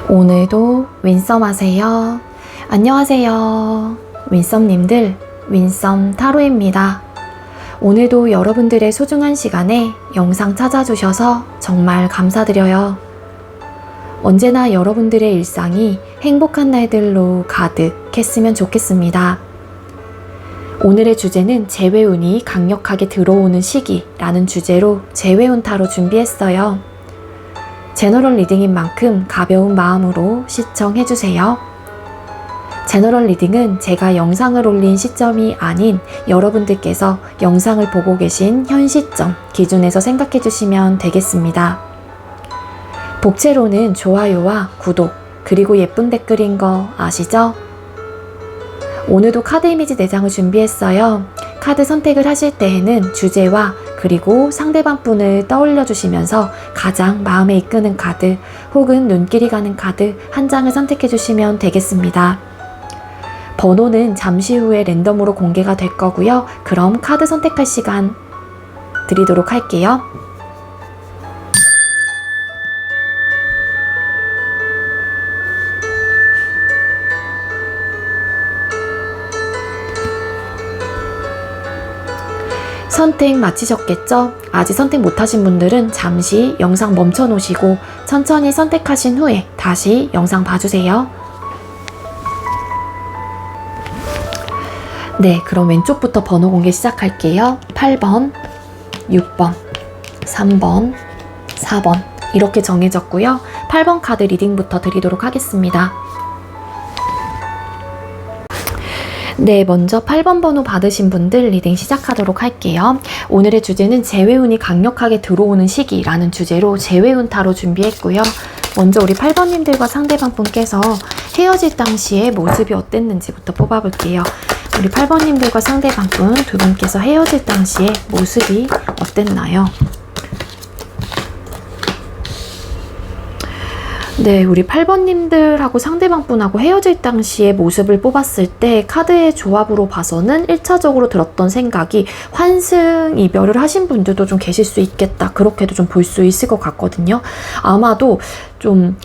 오늘도 윈썸 하세요. 안녕하세요. 윈썸님들, 윈썸 타로입니다. 오늘도 여러분들의 소중한 시간에 영상 찾아주셔서 정말 감사드려요. 언제나 여러분들의 일상이 행복한 날들로 가득했으면 좋겠습니다. 오늘의 주제는 재회운이 강력하게 들어오는 시기라는 주제로 재회운 타로 준비했어요. 제너럴 리딩인 만큼 가벼운 마음으로 시청해주세요. 제너럴 리딩은 제가 영상을 올린 시점이 아닌 여러분들께서 영상을 보고 계신 현 시점 기준에서 생각해주시면 되겠습니다. 복채로는 좋아요와 구독, 그리고 예쁜 댓글인 거 아시죠? 오늘도 카드 이미지 4장을 준비했어요. 카드 선택을 하실 때에는 주제와 그리고 상대방 분을 떠올려 주시면서 가장 마음에 이끄는 카드 혹은 눈길이 가는 카드 한 장을 선택해 주시면 되겠습니다. 번호는 잠시 후에 랜덤으로 공개가 될 거고요. 그럼 카드 선택할 시간 드리도록 할게요. 선택 마치셨겠죠? 아직 선택 못하신 분들은 잠시 영상 멈춰 놓으시고 천천히 선택하신 후에 다시 영상 봐주세요. 네, 그럼 왼쪽부터 번호 공개 시작할게요. 8번, 6번, 3번, 4번 이렇게 정해졌고요. 8번 카드 리딩부터 드리도록 하겠습니다. 네, 먼저 8번 번호 받으신 분들 리딩 시작하도록 할게요. 오늘의 주제는 재회운이 강력하게 들어오는 시기라는 주제로 재회운 타로 준비했고요. 먼저 우리 8번님들과 상대방 분께서 헤어질 당시의 모습이 어땠는지부터 뽑아볼게요. 우리 8번님들과 상대방 분 두 분께서 헤어질 당시의 모습이 어땠나요? 네, 우리 8번님들하고 상대방 분하고 헤어질 당시의 모습을 뽑았을 때 카드의 조합으로 봐서는 1차적으로 들었던 생각이 환승 이별을 하신 분들도 좀 계실 수 있겠다. 그렇게도 좀 볼 수 있을 것 같거든요. 아마도 좀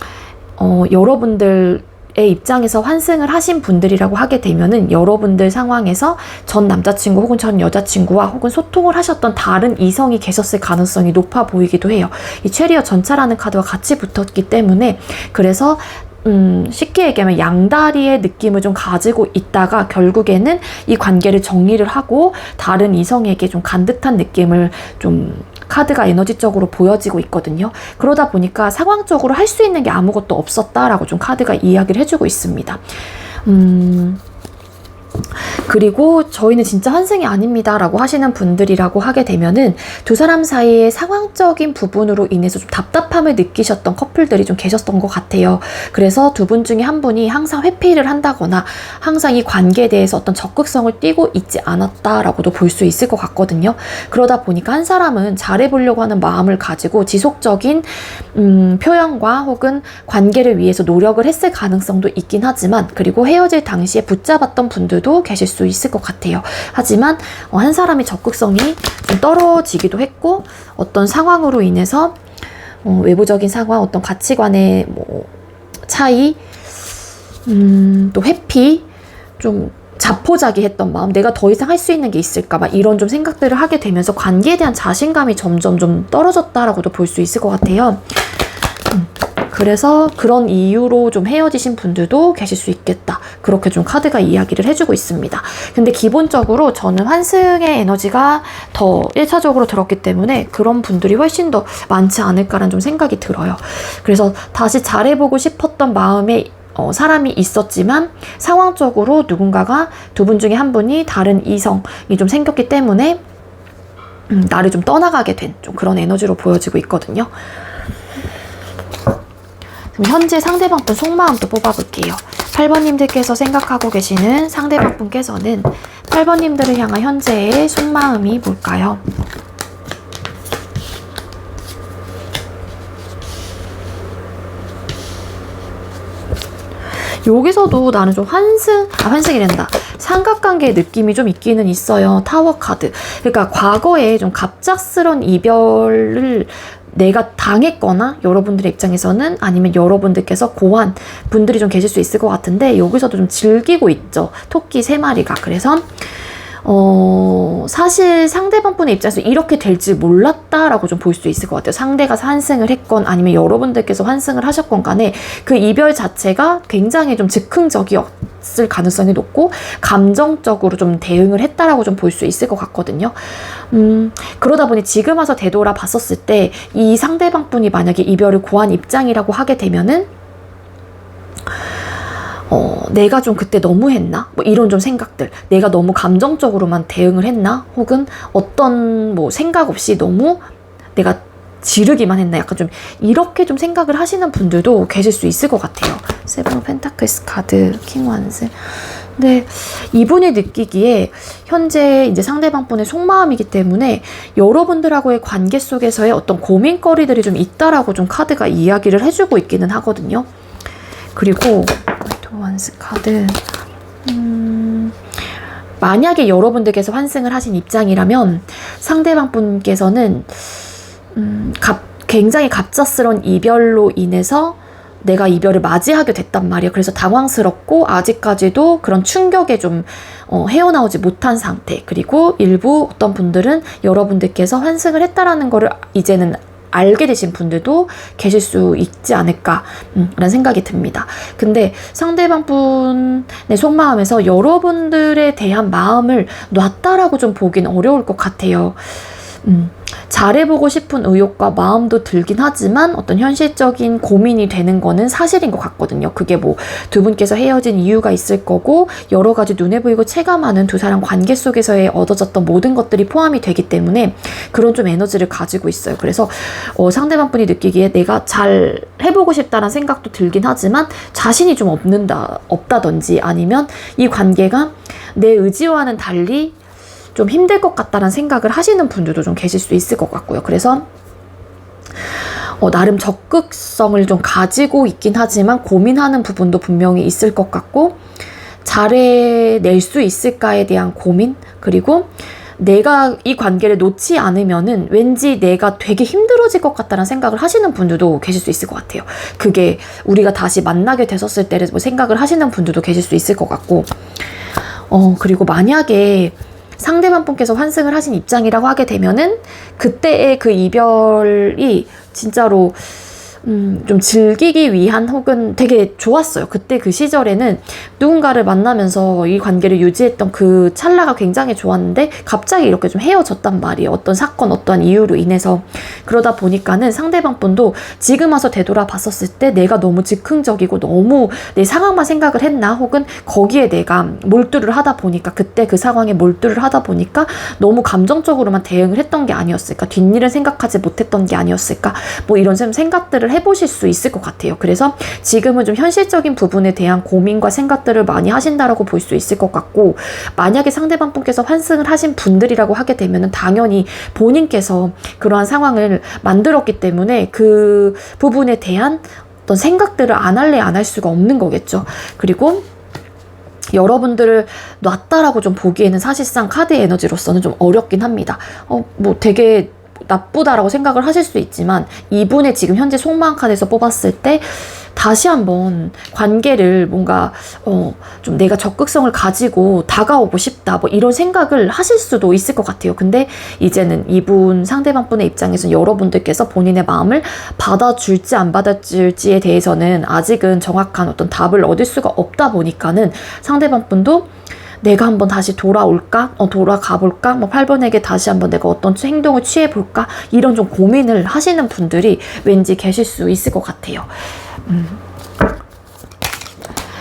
여러분들 입장에서 환승을 하신 분들이라고 하게 되면은 여러분들 상황에서 전 남자친구 혹은 전 여자친구와 혹은 소통을 하셨던 다른 이성이 계셨을 가능성이 높아 보이기도 해요. 이 체리어 전차라는 카드와 같이 붙었기 때문에 그래서 쉽게 얘기하면 양다리의 느낌을 좀 가지고 있다가 결국에는 이 관계를 정리를 하고 다른 이성에게 좀 간 듯한 느낌을 좀 카드가 에너지적으로 보여지고 있거든요. 그러다 보니까 상황적으로 할 수 있는 게 아무것도 없었다라고 좀 카드가 이야기를 해주고 있습니다. 그리고 저희는 진짜 환승이 아닙니다 라고 하시는 분들이라고 하게 되면은 두 사람 사이의 상황적인 부분으로 인해서 좀 답답함을 느끼셨던 커플들이 좀 계셨던 것 같아요. 그래서 두 분 중에 한 분이 항상 회피를 한다거나 항상 이 관계에 대해서 어떤 적극성을 띠고 있지 않았다라고도 볼 수 있을 것 같거든요. 그러다 보니까 한 사람은 잘해보려고 하는 마음을 가지고 지속적인 표현과 혹은 관계를 위해서 노력을 했을 가능성도 있긴 하지만 그리고 헤어질 당시에 붙잡았던 분들도 계실 수 있을 것 같아요. 하지만 한 사람이 적극성이 좀 떨어지기도 했고 어떤 상황으로 인해서 외부적인 상황, 어떤 가치관의 차이, 또 회피, 좀 자포자기했던 마음, 내가 더 이상 할 수 있는 게 있을까 막 이런 좀 생각들을 하게 되면서 관계에 대한 자신감이 점점 좀 떨어졌다라고도 볼 수 있을 것 같아요. 그래서 그런 이유로 좀 헤어지신 분들도 계실 수 있겠다. 그렇게 좀 카드가 이야기를 해주고 있습니다. 근데 기본적으로 저는 환승의 에너지가 더 1차적으로 들었기 때문에 그런 분들이 훨씬 더 많지 않을까라는 좀 생각이 들어요. 그래서 다시 잘해보고 싶었던 마음에 사람이 있었지만 상황적으로 누군가가 두 분 중에 한 분이 다른 이성이 좀 생겼기 때문에 나를 좀 떠나가게 된 좀 그런 에너지로 보여지고 있거든요. 현재 상대방 분 속마음도 뽑아볼게요. 8번님들께서 생각하고 계시는 상대방 분께서는 8번님들을 향한 현재의 속마음이 뭘까요? 여기서도 나는 좀 환승이란다. 삼각관계의 느낌이 좀 있기는 있어요. 타워 카드. 그러니까 과거에 좀 갑작스런 이별을 내가 당했거나 여러분들의 입장에서는 아니면 여러분들께서 고한 분들이 좀 계실 수 있을 것 같은데 여기서도 좀 즐기고 있죠. 토끼 3마리가. 그래서 사실 상대방 분의 입장에서 이렇게 될 줄 몰랐다라고 좀 볼 수 있을 것 같아요. 상대가 환승을 했건 아니면 여러분들께서 환승을 하셨건 간에 그 이별 자체가 굉장히 좀 즉흥적이었을 가능성이 높고 감정적으로 좀 대응을 했다라고 좀 볼 수 있을 것 같거든요. 그러다 보니 지금 와서 되돌아 봤었을 때 이 상대방 분이 만약에 이별을 고한 입장이라고 하게 되면은 내가 좀 그때 너무 했나? 뭐 이런 좀 생각들. 내가 너무 감정적으로만 대응을 했나? 혹은 어떤 뭐 생각 없이 너무 내가 지르기만 했나? 약간 좀 이렇게 좀 생각을 하시는 분들도 계실 수 있을 것 같아요. 세븐 오브 펜타클스 카드, 킹 완스. 근데 이분이 느끼기에 현재 이제 상대방 분의 속마음이기 때문에 여러분들하고의 관계 속에서의 어떤 고민거리들이 좀 있다라고 좀 카드가 이야기를 해주고 있기는 하거든요. 그리고 완스 카드. 만약에 여러분들께서 환승을 하신 입장이라면 상대방 분께서는 굉장히 갑작스러운 이별로 인해서 내가 이별을 맞이하게 됐단 말이에요. 그래서 당황스럽고 아직까지도 그런 충격에 좀 헤어나오지 못한 상태. 그리고 일부 어떤 분들은 여러분들께서 환승을 했다라는 거를 이제는 알게 되신 분들도 계실 수 있지 않을까 라는 생각이 듭니다. 근데 상대방 분의 속마음에서 여러분들에 대한 마음을 놨다라고 좀 보긴 어려울 것 같아요. 잘해보고 싶은 의욕과 마음도 들긴 하지만 어떤 현실적인 고민이 되는 거는 사실인 것 같거든요. 그게 뭐 두 분께서 헤어진 이유가 있을 거고 여러 가지 눈에 보이고 체감하는 두 사람 관계 속에서의 얻어졌던 모든 것들이 포함이 되기 때문에 그런 좀 에너지를 가지고 있어요. 그래서 상대방 분이 느끼기에 내가 잘 해보고 싶다는 생각도 들긴 하지만 자신이 좀 없다든지 아니면 이 관계가 내 의지와는 달리 좀 힘들 것 같다는 생각을 하시는 분들도 좀 계실 수 있을 것 같고요. 그래서 나름 적극성을 좀 가지고 있긴 하지만 고민하는 부분도 분명히 있을 것 같고 잘해낼 수 있을까에 대한 고민, 그리고 내가 이 관계를 놓지 않으면은 왠지 내가 되게 힘들어질 것 같다는 생각을 하시는 분들도 계실 수 있을 것 같아요. 그게 우리가 다시 만나게 됐었을 때를 뭐 생각을 하시는 분들도 계실 수 있을 것 같고 그리고 만약에 상대방 분께서 환승을 하신 입장이라고 하게 되면은 그때의 그 이별이 진짜로 좀 즐기기 위한 혹은 되게 좋았어요. 그때 그 시절에는 누군가를 만나면서 이 관계를 유지했던 그 찰나가 굉장히 좋았는데 갑자기 이렇게 좀 헤어졌단 말이에요. 어떤 사건, 어떤 이유로 인해서. 그러다 보니까는 상대방 분도 지금 와서 되돌아봤었을 때 내가 너무 즉흥적이고 너무 내 상황만 생각을 했나 혹은 거기에 내가 몰두를 하다 보니까 그때 그 상황에 몰두를 하다 보니까 너무 감정적으로만 대응을 했던 게 아니었을까, 뒷일을 생각하지 못했던 게 아니었을까, 뭐 이런 생각들을 해보실 수 있을 것 같아요. 그래서 지금은 좀 현실적인 부분에 대한 고민과 생각들을 많이 하신다라고 볼 수 있을 것 같고, 만약에 상대방 분께서 환승을 하신 분들이라고 하게 되면은 당연히 본인께서 그러한 상황을 만들었기 때문에 그 부분에 대한 어떤 생각들을 안 할래 안 할 수가 없는 거겠죠. 그리고 여러분들을 놨다라고 좀 보기에는 사실상 카드의 에너지로서는 좀 어렵긴 합니다. 뭐 되게 나쁘다라고 생각을 하실 수 있지만 이분의 지금 현재 속마음 카드에서 뽑았을 때 다시 한번 관계를 뭔가 좀 내가 적극성을 가지고 다가오고 싶다 뭐 이런 생각을 하실 수도 있을 것 같아요. 근데 이제는 이분 상대방 분의 입장에서 여러분들께서 본인의 마음을 받아줄지 안 받아줄지에 대해서는 아직은 정확한 어떤 답을 얻을 수가 없다 보니까는 상대방 분도 내가 한번 다시 돌아올까? 돌아가볼까? 뭐 8번에게 다시 한번 내가 어떤 행동을 취해볼까? 이런 좀 고민을 하시는 분들이 왠지 계실 수 있을 것 같아요.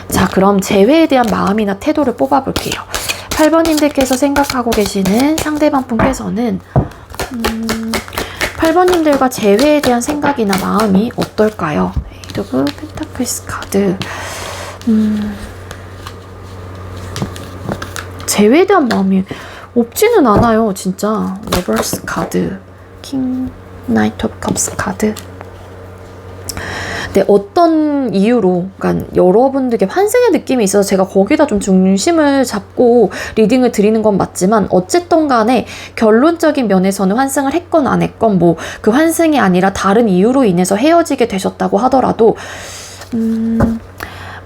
자, 그럼 재회에 대한 마음이나 태도를 뽑아볼게요. 8번님들께서 생각하고 계시는 상대방 분께서는 8번님들과 재회에 대한 생각이나 마음이 어떨까요? 에이드 오브 펜타클스 카드. 재회에 대한 마음이 없지는 않아요. 진짜. 러버스 카드, 킹 나이트 오브 컵스 카드. 근데 어떤 이유로, 그러니까 여러분들께 환승의 느낌이 있어서 제가 거기다 좀 중심을 잡고 리딩을 드리는 건 맞지만, 어쨌든 간에 결론적인 면에서는 환승을 했건 안 했건 뭐 그 환승이 아니라 다른 이유로 인해서 헤어지게 되셨다고 하더라도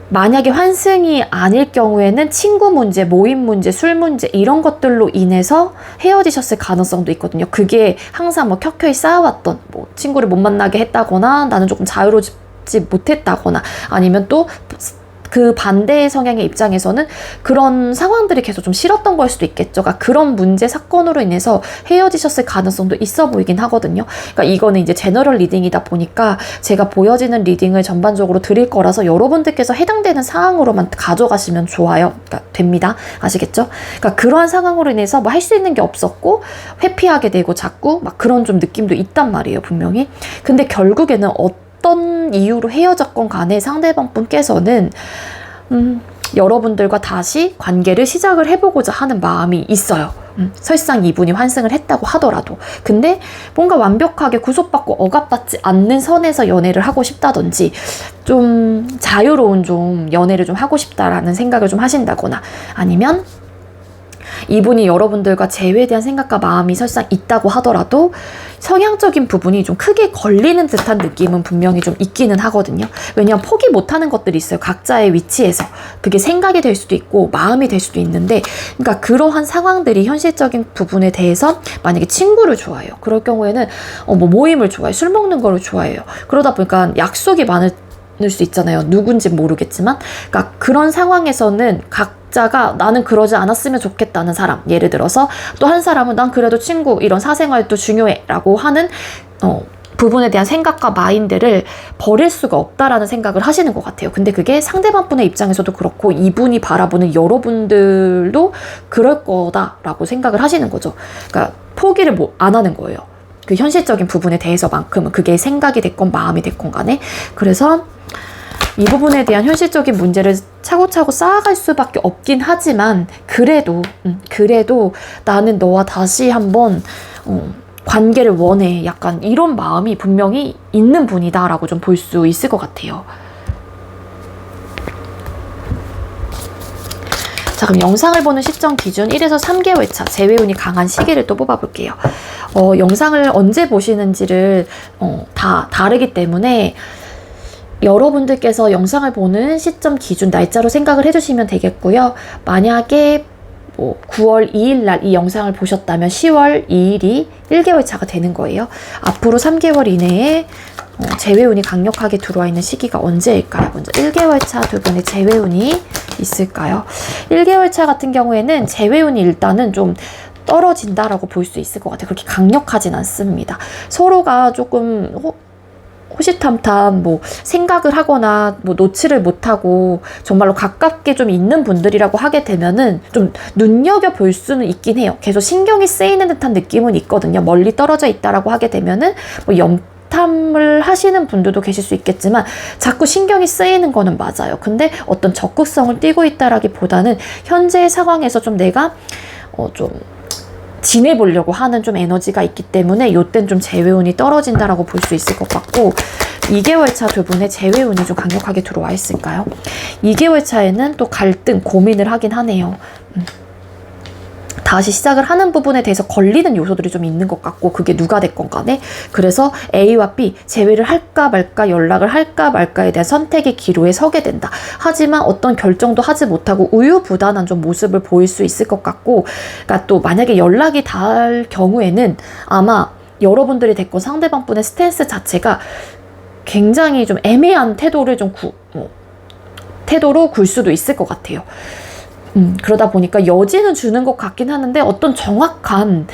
만약에 환승이 아닐 경우에는 친구 문제, 모임 문제, 술 문제 이런 것들로 인해서 헤어지셨을 가능성도 있거든요. 그게 항상 뭐 켜켜이 쌓아왔던 뭐 친구를 못 만나게 했다거나 나는 조금 자유롭지 못했다거나 아니면 또 그 반대의 성향의 입장에서는 그런 상황들이 계속 좀 싫었던 걸 수도 있겠죠. 그러니까 그런 문제 사건으로 인해서 헤어지셨을 가능성도 있어 보이긴 하거든요. 그러니까 이거는 이제 제너럴 리딩이다 보니까 제가 보여지는 리딩을 전반적으로 드릴 거라서 여러분들께서 해당되는 상황으로만 가져가시면 좋아요. 그러니까 됩니다. 아시겠죠? 그러니까 그러한 상황으로 인해서 뭐 할 수 있는 게 없었고 회피하게 되고 자꾸 막 그런 좀 느낌도 있단 말이에요. 분명히. 근데 결국에는 어떤 이유로 헤어졌건 간에 상대방 분께서는 여러분들과 다시 관계를 시작을 해보고자 하는 마음이 있어요. 설상 이분이 환승을 했다고 하더라도. 근데 뭔가 완벽하게 구속받고 억압받지 않는 선에서 연애를 하고 싶다든지 좀 자유로운 좀 연애를 좀 하고 싶다라는 생각을 좀 하신다거나 아니면 이분이 여러분들과 재회에 대한 생각과 마음이 설상 있다고 하더라도 성향적인 부분이 좀 크게 걸리는 듯한 느낌은 분명히 좀 있기는 하거든요. 왜냐하면 포기 못하는 것들이 있어요. 각자의 위치에서. 그게 생각이 될 수도 있고 마음이 될 수도 있는데, 그러니까 그러한 상황들이 현실적인 부분에 대해서 만약에 친구를 좋아해요. 그럴 경우에는 뭐 모임을 좋아해요. 술 먹는 거를 좋아해요. 그러다 보니까 약속이 많을 수 있잖아요. 누군지 모르겠지만. 그러니까 그런 상황에서는 각자가 나는 그러지 않았으면 좋겠다는 사람, 예를 들어서 또 한 사람은 난 그래도 친구 이런 사생활도 중요해 라고 하는 부분에 대한 생각과 마인드를 버릴 수가 없다라는 생각을 하시는 것 같아요. 근데 그게 상대방 분의 입장에서도 그렇고 이분이 바라보는 여러분들도 그럴 거다라고 생각을 하시는 거죠. 그러니까 포기를 안 하는 거예요. 그 현실적인 부분에 대해서만큼은 그게 생각이 됐건 마음이 됐건 간에. 그래서 이 부분에 대한 현실적인 문제를 차곡차곡 쌓아갈 수밖에 없긴 하지만 그래도 나는 너와 다시 한번 관계를 원해. 약간 이런 마음이 분명히 있는 분이다 라고 좀 볼 수 있을 것 같아요. 자, 그럼 영상을 보는 시점 기준 1에서 3개월 차 재회운이 강한 시기를 또 뽑아볼게요. 영상을 언제 보시는지를 다 다르기 때문에 여러분들께서 영상을 보는 시점 기준 날짜로 생각을 해주시면 되겠고요. 만약에 뭐 9월 2일 날 이 영상을 보셨다면 10월 2일이 1개월 차가 되는 거예요. 앞으로 3개월 이내에 재회운이 강력하게 들어와 있는 시기가 언제일까요? 먼저 1개월 차 두 분의 재회운이 있을까요? 1개월 차 같은 경우에는 재회운이 일단은 좀 떨어진다라고 볼 수 있을 것 같아요. 그렇게 강력하진 않습니다. 서로가 조금 호시탐탐 뭐 생각을 하거나 뭐 놓지를 못하고 정말로 가깝게 좀 있는 분들이라고 하게 되면은 좀 눈여겨볼 수는 있긴 해요. 계속 신경이 쓰이는 듯한 느낌은 있거든요. 멀리 떨어져 있다라고 하게 되면은 뭐 염탐을 하시는 분들도 계실 수 있겠지만 자꾸 신경이 쓰이는 거는 맞아요. 근데 어떤 적극성을 띠고 있다라기보다는 현재의 상황에서 좀 내가 좀 지내보려고 하는 좀 에너지가 있기 때문에 요땐 좀 재회운이 떨어진다라고 볼 수 있을 것 같고, 2개월 차 두 분의 재회운이 좀 강력하게 들어와 있을까요? 2개월 차에는 또 갈등, 고민을 하긴 하네요. 다시 시작을 하는 부분에 대해서 걸리는 요소들이 좀 있는 것 같고, 그게 누가 됐건 간에. 그래서 A와 B, 재회를 할까 말까, 연락을 할까 말까에 대한 선택의 기로에 서게 된다. 하지만 어떤 결정도 하지 못하고 우유부단한 좀 모습을 보일 수 있을 것 같고, 그러니까 또 만약에 연락이 닿을 경우에는 아마 여러분들이 됐건 상대방 분의 스탠스 자체가 굉장히 좀 애매한 태도를 태도로 굴 수도 있을 것 같아요. 그러다 보니까 여지는 주는 것 같긴 하는데 어떤 정확한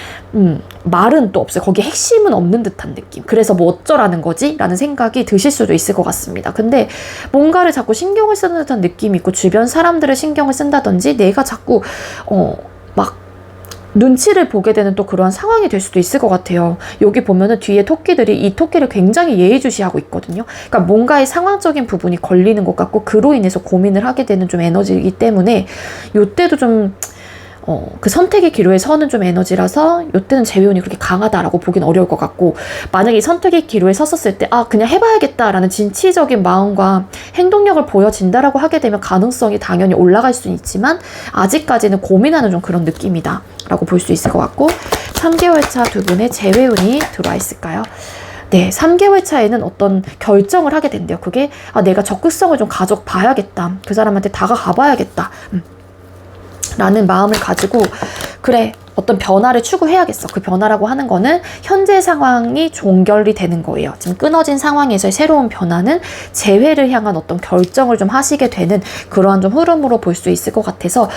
말은 또 없어요. 거기에 핵심은 없는 듯한 느낌. 그래서 뭐 어쩌라는 거지? 라는 생각이 드실 수도 있을 것 같습니다. 근데 뭔가를 자꾸 신경을 쓰는 듯한 느낌이 있고 주변 사람들을 신경을 쓴다든지 내가 자꾸 막 눈치를 보게 되는 또 그러한 상황이 될 수도 있을 것 같아요. 여기 보면은 뒤에 토끼들이 이 토끼를 굉장히 예의주시하고 있거든요. 그러니까 뭔가의 상황적인 부분이 걸리는 것 같고 그로 인해서 고민을 하게 되는 좀 에너지이기 때문에 이때도 좀 그 선택의 기로에 서는 좀 에너지라서 이때는 재회운이 그렇게 강하다라고 보긴 어려울 것 같고, 만약에 이 선택의 기로에 섰었을 때 그냥 해봐야겠다라는 진취적인 마음과 행동력을 보여진다라고 하게 되면 가능성이 당연히 올라갈 수는 있지만 아직까지는 고민하는 좀 그런 느낌이다 라고 볼 수 있을 것 같고, 3개월 차 두 분의 재회운이 들어와 있을까요? 네, 3개월 차에는 어떤 결정을 하게 된대요. 그게 내가 적극성을 좀 가져봐야겠다, 그 사람한테 다가가 봐야겠다 라는 마음을 가지고, 그래, 어떤 변화를 추구해야겠어. 그 변화라고 하는 거는 현재 상황이 종결이 되는 거예요. 지금 끊어진 상황에서의 새로운 변화는 재회를 향한 어떤 결정을 좀 하시게 되는 그러한 좀 흐름으로 볼 수 있을 것 같아서,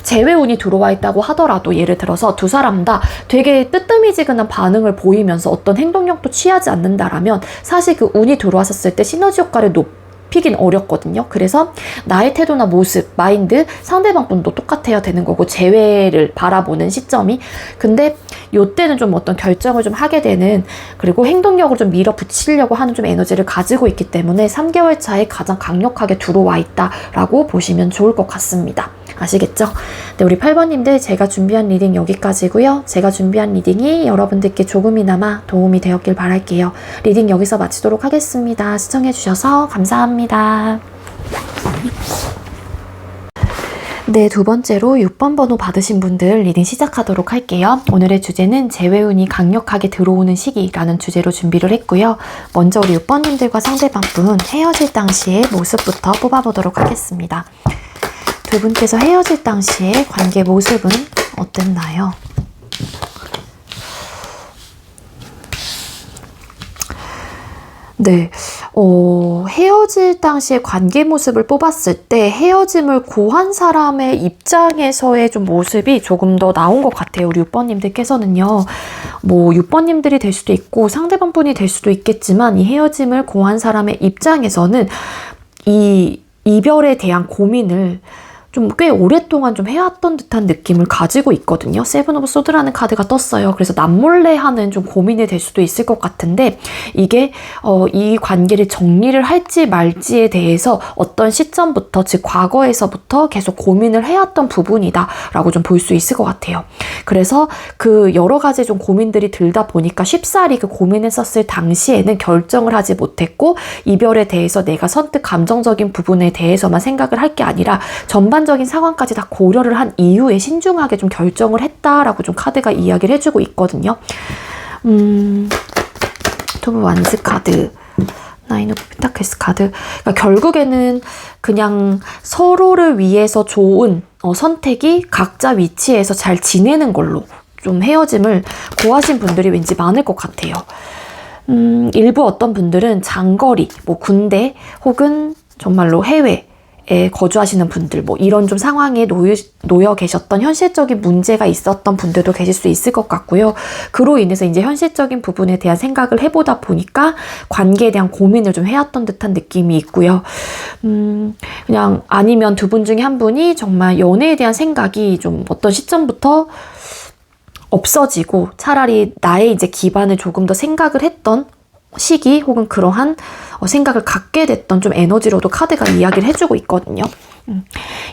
재회운이 들어와 있다고 하더라도 예를 들어서 두 사람 다 되게 뜨뜨미지근한 반응을 보이면서 어떤 행동력도 취하지 않는다라면 사실 그 운이 들어왔었을 때 시너지 효과를 피긴 어렵거든요. 그래서 나의 태도나 모습, 마인드, 상대방 분도 똑같아야 되는 거고, 재회를 바라보는 시점이. 근데 요때는 좀 어떤 결정을 좀 하게 되는, 그리고 행동력을 좀 밀어붙이려고 하는 좀 에너지를 가지고 있기 때문에 3개월 차에 가장 강력하게 들어와 있다라고 보시면 좋을 것 같습니다. 아시겠죠? 네, 우리 8번님들, 제가 준비한 리딩 여기까지고요. 제가 준비한 리딩이 여러분들께 조금이나마 도움이 되었길 바랄게요. 리딩 여기서 마치도록 하겠습니다. 시청해주셔서 감사합니다. 네, 두 번째로 6번 번호 받으신 분들 리딩 시작하도록 할게요. 오늘의 주제는 재회운이 강력하게 들어오는 시기라는 주제로 준비를 했고요. 먼저 우리 6번님들과 상대방분 헤어질 당시의 모습부터 뽑아보도록 하겠습니다. 두 분께서 헤어질 당시의 관계 모습은 어땠나요? 네, 헤어질 당시의 관계 모습을 뽑았을 때 헤어짐을 고한 사람의 입장에서의 좀 모습이 조금 더 나온 것 같아요. 우리 6번님들께서는요. 뭐 6번님들이 될 수도 있고 상대방 분이 될 수도 있겠지만, 이 헤어짐을 고한 사람의 입장에서는 이 이별에 대한 고민을 좀 꽤 오랫동안 좀 해왔던 듯한 느낌을 가지고 있거든요. 세븐 오브 소드라는 카드가 떴어요. 그래서 남몰래 하는 좀 고민이 될 수도 있을 것 같은데, 이게 이 관계를 정리를 할지 말지에 대해서 어떤 시점부터, 즉 과거에서부터 계속 고민을 해왔던 부분이다 라고 좀 볼 수 있을 것 같아요. 그래서 그 여러 가지 좀 고민들이 들다 보니까 쉽사리 그 고민했었을 당시에는 결정을 하지 못했고, 이별에 대해서 내가 선뜻 감정적인 부분에 대해서만 생각을 할 게 아니라 전반적인 상황까지 다 고려를 한 이후에 신중하게 좀 결정을 했다라고 좀 카드가 이야기를 해주고 있거든요. 투브 완즈 카드, 나인 오브 펜타클스 카드. 그러니까 결국에는 그냥 서로를 위해서 좋은 선택이 각자 위치에서 잘 지내는 걸로 좀 헤어짐을 고하신 분들이 왠지 많을 것 같아요. 일부 어떤 분들은 장거리, 뭐 군대 혹은 정말로 해외 거주하시는 분들, 뭐 이런 좀 상황에 놓여 계셨던 현실적인 문제가 있었던 분들도 계실 수 있을 것 같고요. 그로 인해서 이제 현실적인 부분에 대한 생각을 해보다 보니까 관계에 대한 고민을 좀 해왔던 듯한 느낌이 있고요. 그냥 아니면 두 분 중에 한 분이 정말 연애에 대한 생각이 좀 어떤 시점부터 없어지고 차라리 나의 이제 기반을 조금 더 생각을 했던 시기, 혹은 그러한 생각을 갖게 됐던 좀 에너지로도 카드가 이야기를 해주고 있거든요.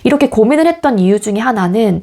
이렇게 고민을 했던 이유 중에 하나는,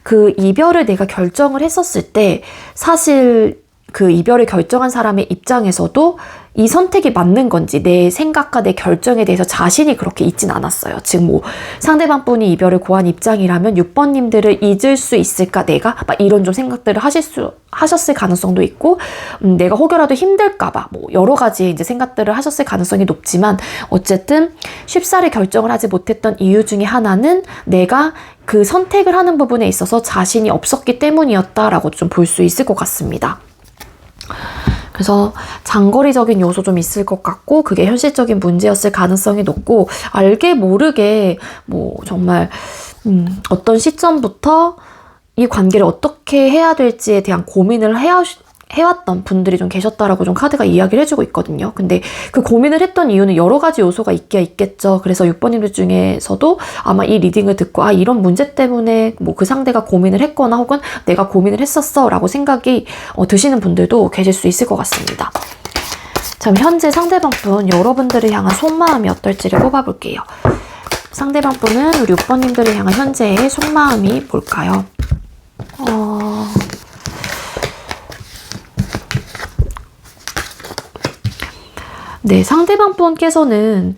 그 이별을 내가 결정을 했었을 때 사실 그 이별을 결정한 사람의 입장에서도 이 선택이 맞는 건지, 내 생각과 내 결정에 대해서 자신이 그렇게 있진 않았어요. 즉 뭐 상대방 분이 이별을 고한 입장이라면 6번님들을 잊을 수 있을까 내가? 막 이런 좀 생각들을 하셨을 가능성도 있고, 내가 혹여라도 힘들까봐 뭐 여러 가지 이제 생각들을 하셨을 가능성이 높지만, 어쨌든 쉽사리 결정을 하지 못했던 이유 중에 하나는 내가 그 선택을 하는 부분에 있어서 자신이 없었기 때문이었다라고 좀 볼 수 있을 것 같습니다. 그래서 장거리적인 요소 좀 있을 것 같고, 그게 현실적인 문제였을 가능성이 높고, 알게 모르게 뭐 정말 어떤 시점부터 이 관계를 어떻게 해야 될지에 대한 고민을 해왔던 분들이 좀 계셨다라고 좀 카드가 이야기를 해주고 있거든요. 근데 그 고민을 했던 이유는 여러 가지 요소가 있겠죠. 그래서 6번님들 중에서도 아마 이 리딩을 듣고 이런 문제 때문에 뭐 그 상대가 고민을 했거나 혹은 내가 고민을 했었어 라고 생각이 드시는 분들도 계실 수 있을 것 같습니다. 자, 현재 상대방 분, 여러분들을 향한 속마음이 어떨지를 뽑아볼게요. 상대방 분은 우리 6번님들을 향한 현재의 속마음이 뭘까요? 네, 상대방 분께서는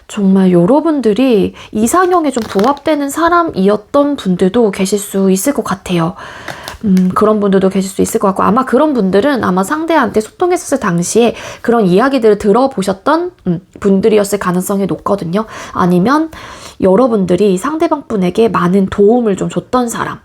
정말 여러분들이 이상형에 좀 부합되는 사람이었던 분들도 계실 수 있을 것 같아요. 그런 분들도 계실 수 있을 것 같고, 아마 그런 분들은 아마 상대한테 소통했었을 당시에 그런 이야기들을 들어보셨던 분들이었을 가능성이 높거든요. 아니면 여러분들이 상대방 분에게 많은 도움을 좀 줬던 사람,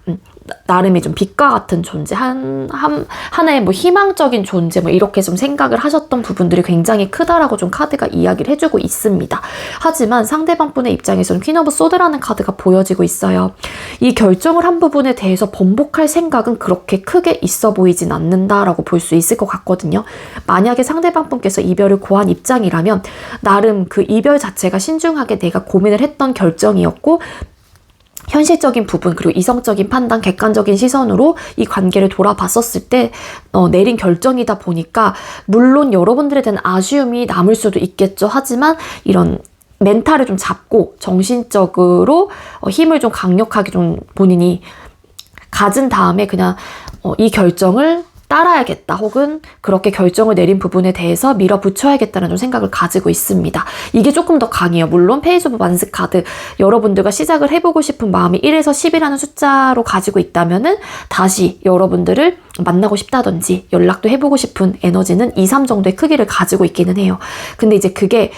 나름의 좀 빛과 같은 존재, 하나의 뭐 희망적인 존재, 뭐 이렇게 좀 생각을 하셨던 부분들이 굉장히 크다라고 좀 카드가 이야기를 해주고 있습니다. 하지만 상대방 분의 입장에서는 퀸 오브 소드라는 카드가 보여지고 있어요. 이 결정을 한 부분에 대해서 번복할 생각은 그렇게 크게 있어 보이진 않는다라고 볼 수 있을 것 같거든요. 만약에 상대방 분께서 이별을 고한 입장이라면 나름 그 이별 자체가 신중하게 내가 고민을 했던 결정이었고, 현실적인 부분, 그리고 이성적인 판단, 객관적인 시선으로 이 관계를 돌아봤었을 때 내린 결정이다 보니까, 물론 여러분들에 대한 아쉬움이 남을 수도 있겠죠. 하지만 이런 멘탈을 좀 잡고 정신적으로 힘을 좀 강력하게 좀 본인이 가진 다음에 그냥 이 결정을 따라야겠다, 혹은 그렇게 결정을 내린 부분에 대해서 밀어붙여야겠다는 좀 생각을 가지고 있습니다. 이게 조금 더 강해요. 물론 페이스 오브 완스 카드, 여러분들과 시작을 해보고 싶은 마음이 1에서 10이라는 숫자로 가지고 있다면은 다시 여러분들을 만나고 싶다든지 연락도 해보고 싶은 에너지는 2, 3 정도의 크기를 가지고 있기는 해요. 근데 이제 그게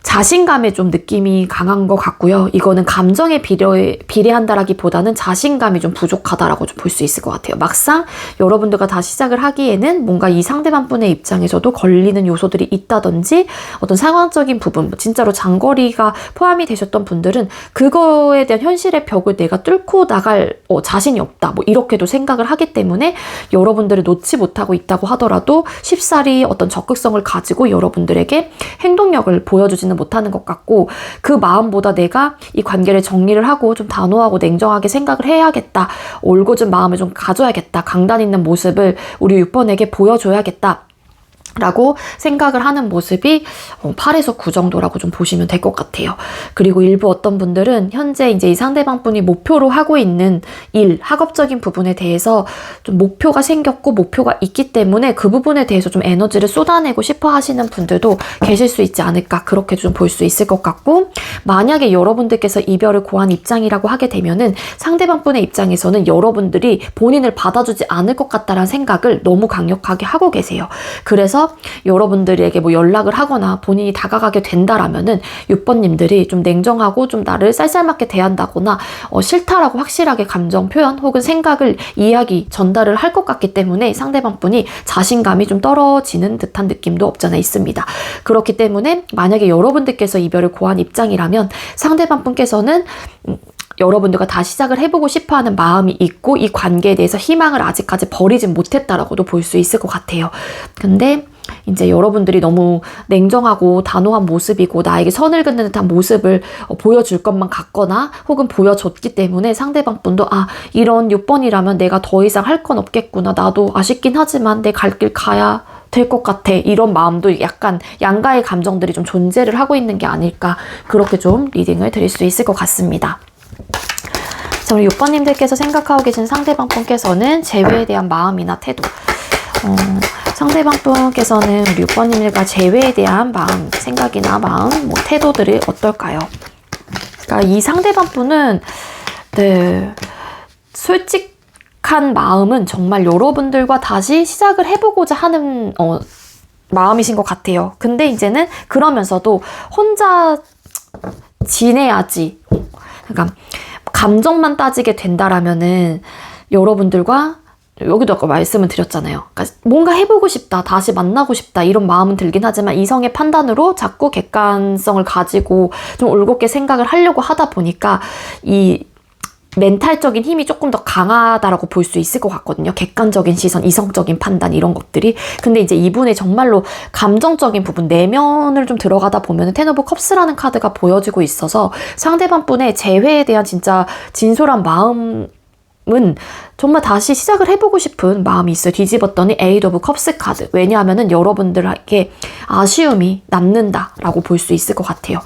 자신감의 좀 느낌이 강한 것 같고요. 이거는 감정에 비례한다라기보다는 자신감이 좀 부족하다라고 좀 볼 수 있을 것 같아요. 막상 여러분들과 다시 시작을 하기에는 뭔가 이 상대방 분의 입장에서도 걸리는 요소들이 있다든지, 어떤 상황적인 부분, 진짜로 장거리가 포함이 되셨던 분들은 그거에 대한 현실의 벽을 내가 뚫고 나갈 자신이 없다, 뭐 이렇게도 생각을 하기 때문에 여러분들을 놓지 못하고 있다고 하더라도 쉽사리 어떤 적극성을 가지고 여러분들에게 행동력을 보여주지는 못하는 것 같고, 그 마음보다 내가 이 관계를 정리를 하고 좀 단호하고 냉정하게 생각을 해야겠다, 올곧은 마음을 좀 가져야겠다, 강단 있는 모습을 우리 6번에게 보여줘야겠다 라고 생각을 하는 모습이 8에서 9 정도라고 좀 보시면 될 것 같아요. 그리고 일부 어떤 분들은 현재 이제 이 상대방 분이 목표로 하고 있는 일, 학업적인 부분에 대해서 좀 목표가 생겼고 목표가 있기 때문에 그 부분에 대해서 좀 에너지를 쏟아내고 싶어 하시는 분들도 계실 수 있지 않을까, 그렇게 좀 볼 수 있을 것 같고, 만약에 여러분들께서 이별을 고한 입장이라고 하게 되면은 상대방 분의 입장에서는 여러분들이 본인을 받아주지 않을 것 같다라는 생각을 너무 강력하게 하고 계세요. 그래서 여러분들에게 뭐 연락을 하거나 본인이 다가가게 된다라면은 6번님들이 좀 냉정하고 좀 나를 쌀쌀맞게 대한다거나 싫다라고 확실하게 감정 표현 혹은 생각을 전달을 할 것 같기 때문에 상대방 분이 자신감이 좀 떨어지는 듯한 느낌도 없잖아 있습니다. 그렇기 때문에 만약에 여러분들께서 이별을 고한 입장이라면 상대방 분께서는 여러분들과 다시 시작을 해보고 싶어하는 마음이 있고 이 관계에 대해서 희망을 아직까지 버리진 못했다라고도 볼 수 있을 것 같아요. 근데 이제 여러분들이 너무 냉정하고 단호한 모습이고 나에게 선을 긋는 듯한 모습을 보여줄 것만 같거나 혹은 보여줬기 때문에 상대방 분도 이런 6번이라면 내가 더 이상 할 건 없겠구나, 나도 아쉽긴 하지만 내 갈 길 가야 될 것 같아, 이런 마음도 약간 양가의 감정들이 좀 존재를 하고 있는 게 아닐까, 그렇게 좀 리딩을 드릴 수 있을 것 같습니다. 자, 우리 6번님들께서 생각하고 계신 상대방 분께서는 재회에 대한 마음이나 태도, 상대방 분께서는 우리 6번님들과 재회에 대한 마음, 생각이나 마음, 뭐 태도들이 어떨까요? 그러니까 이 상대방 분은 솔직한 마음은 정말 여러분들과 다시 시작을 해보고자 하는 마음이신 것 같아요. 근데 이제는 그러면서도 혼자 지내야지, 그러니까 감정만 따지게 된다라면은 여러분들과, 여기도 아까 말씀을 드렸잖아요. 그러니까 뭔가 해보고 싶다, 다시 만나고 싶다, 이런 마음은 들긴 하지만 이성의 판단으로 자꾸 객관성을 가지고 좀 올곧게 생각을 하려고 하다 보니까 이 멘탈적인 힘이 조금 더 강하다라고 볼 수 있을 것 같거든요. 객관적인 시선, 이성적인 판단, 이런 것들이. 근데 이제 이분의 정말로 감정적인 부분, 내면을 좀 들어가다 보면 텐 오브 컵스라는 카드가 보여지고 있어서 상대방 분의 재회에 대한 진짜 진솔한 마음은 정말 다시 시작을 해보고 싶은 마음이 있어요. 뒤집었더니 에이드 오브 컵스 카드. 왜냐하면은 여러분들에게 아쉬움이 남는다라고 볼 수 있을 것 같아요.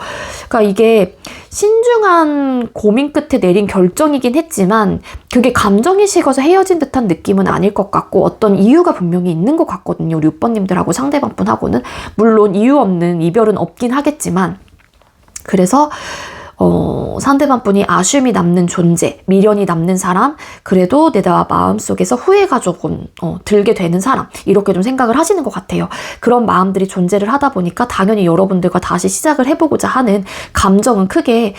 그러니까 이게 신중한 고민 끝에 내린 결정이긴 했지만 그게 감정이 식어서 헤어진 듯한 느낌은 아닐 것 같고 어떤 이유가 분명히 있는 것 같거든요. 우리 6번님들하고 상대방분하고는. 물론 이유 없는 이별은 없긴 하겠지만 그래서 상대방분이 아쉬움이 남는 존재, 미련이 남는 사람, 그래도 내 마음속에서 후회가 조금 들게 되는 사람, 이렇게 좀 생각을 하시는 것 같아요. 그런 마음들이 존재를 하다 보니까 당연히 여러분들과 다시 시작을 해보고자 하는 감정은 크게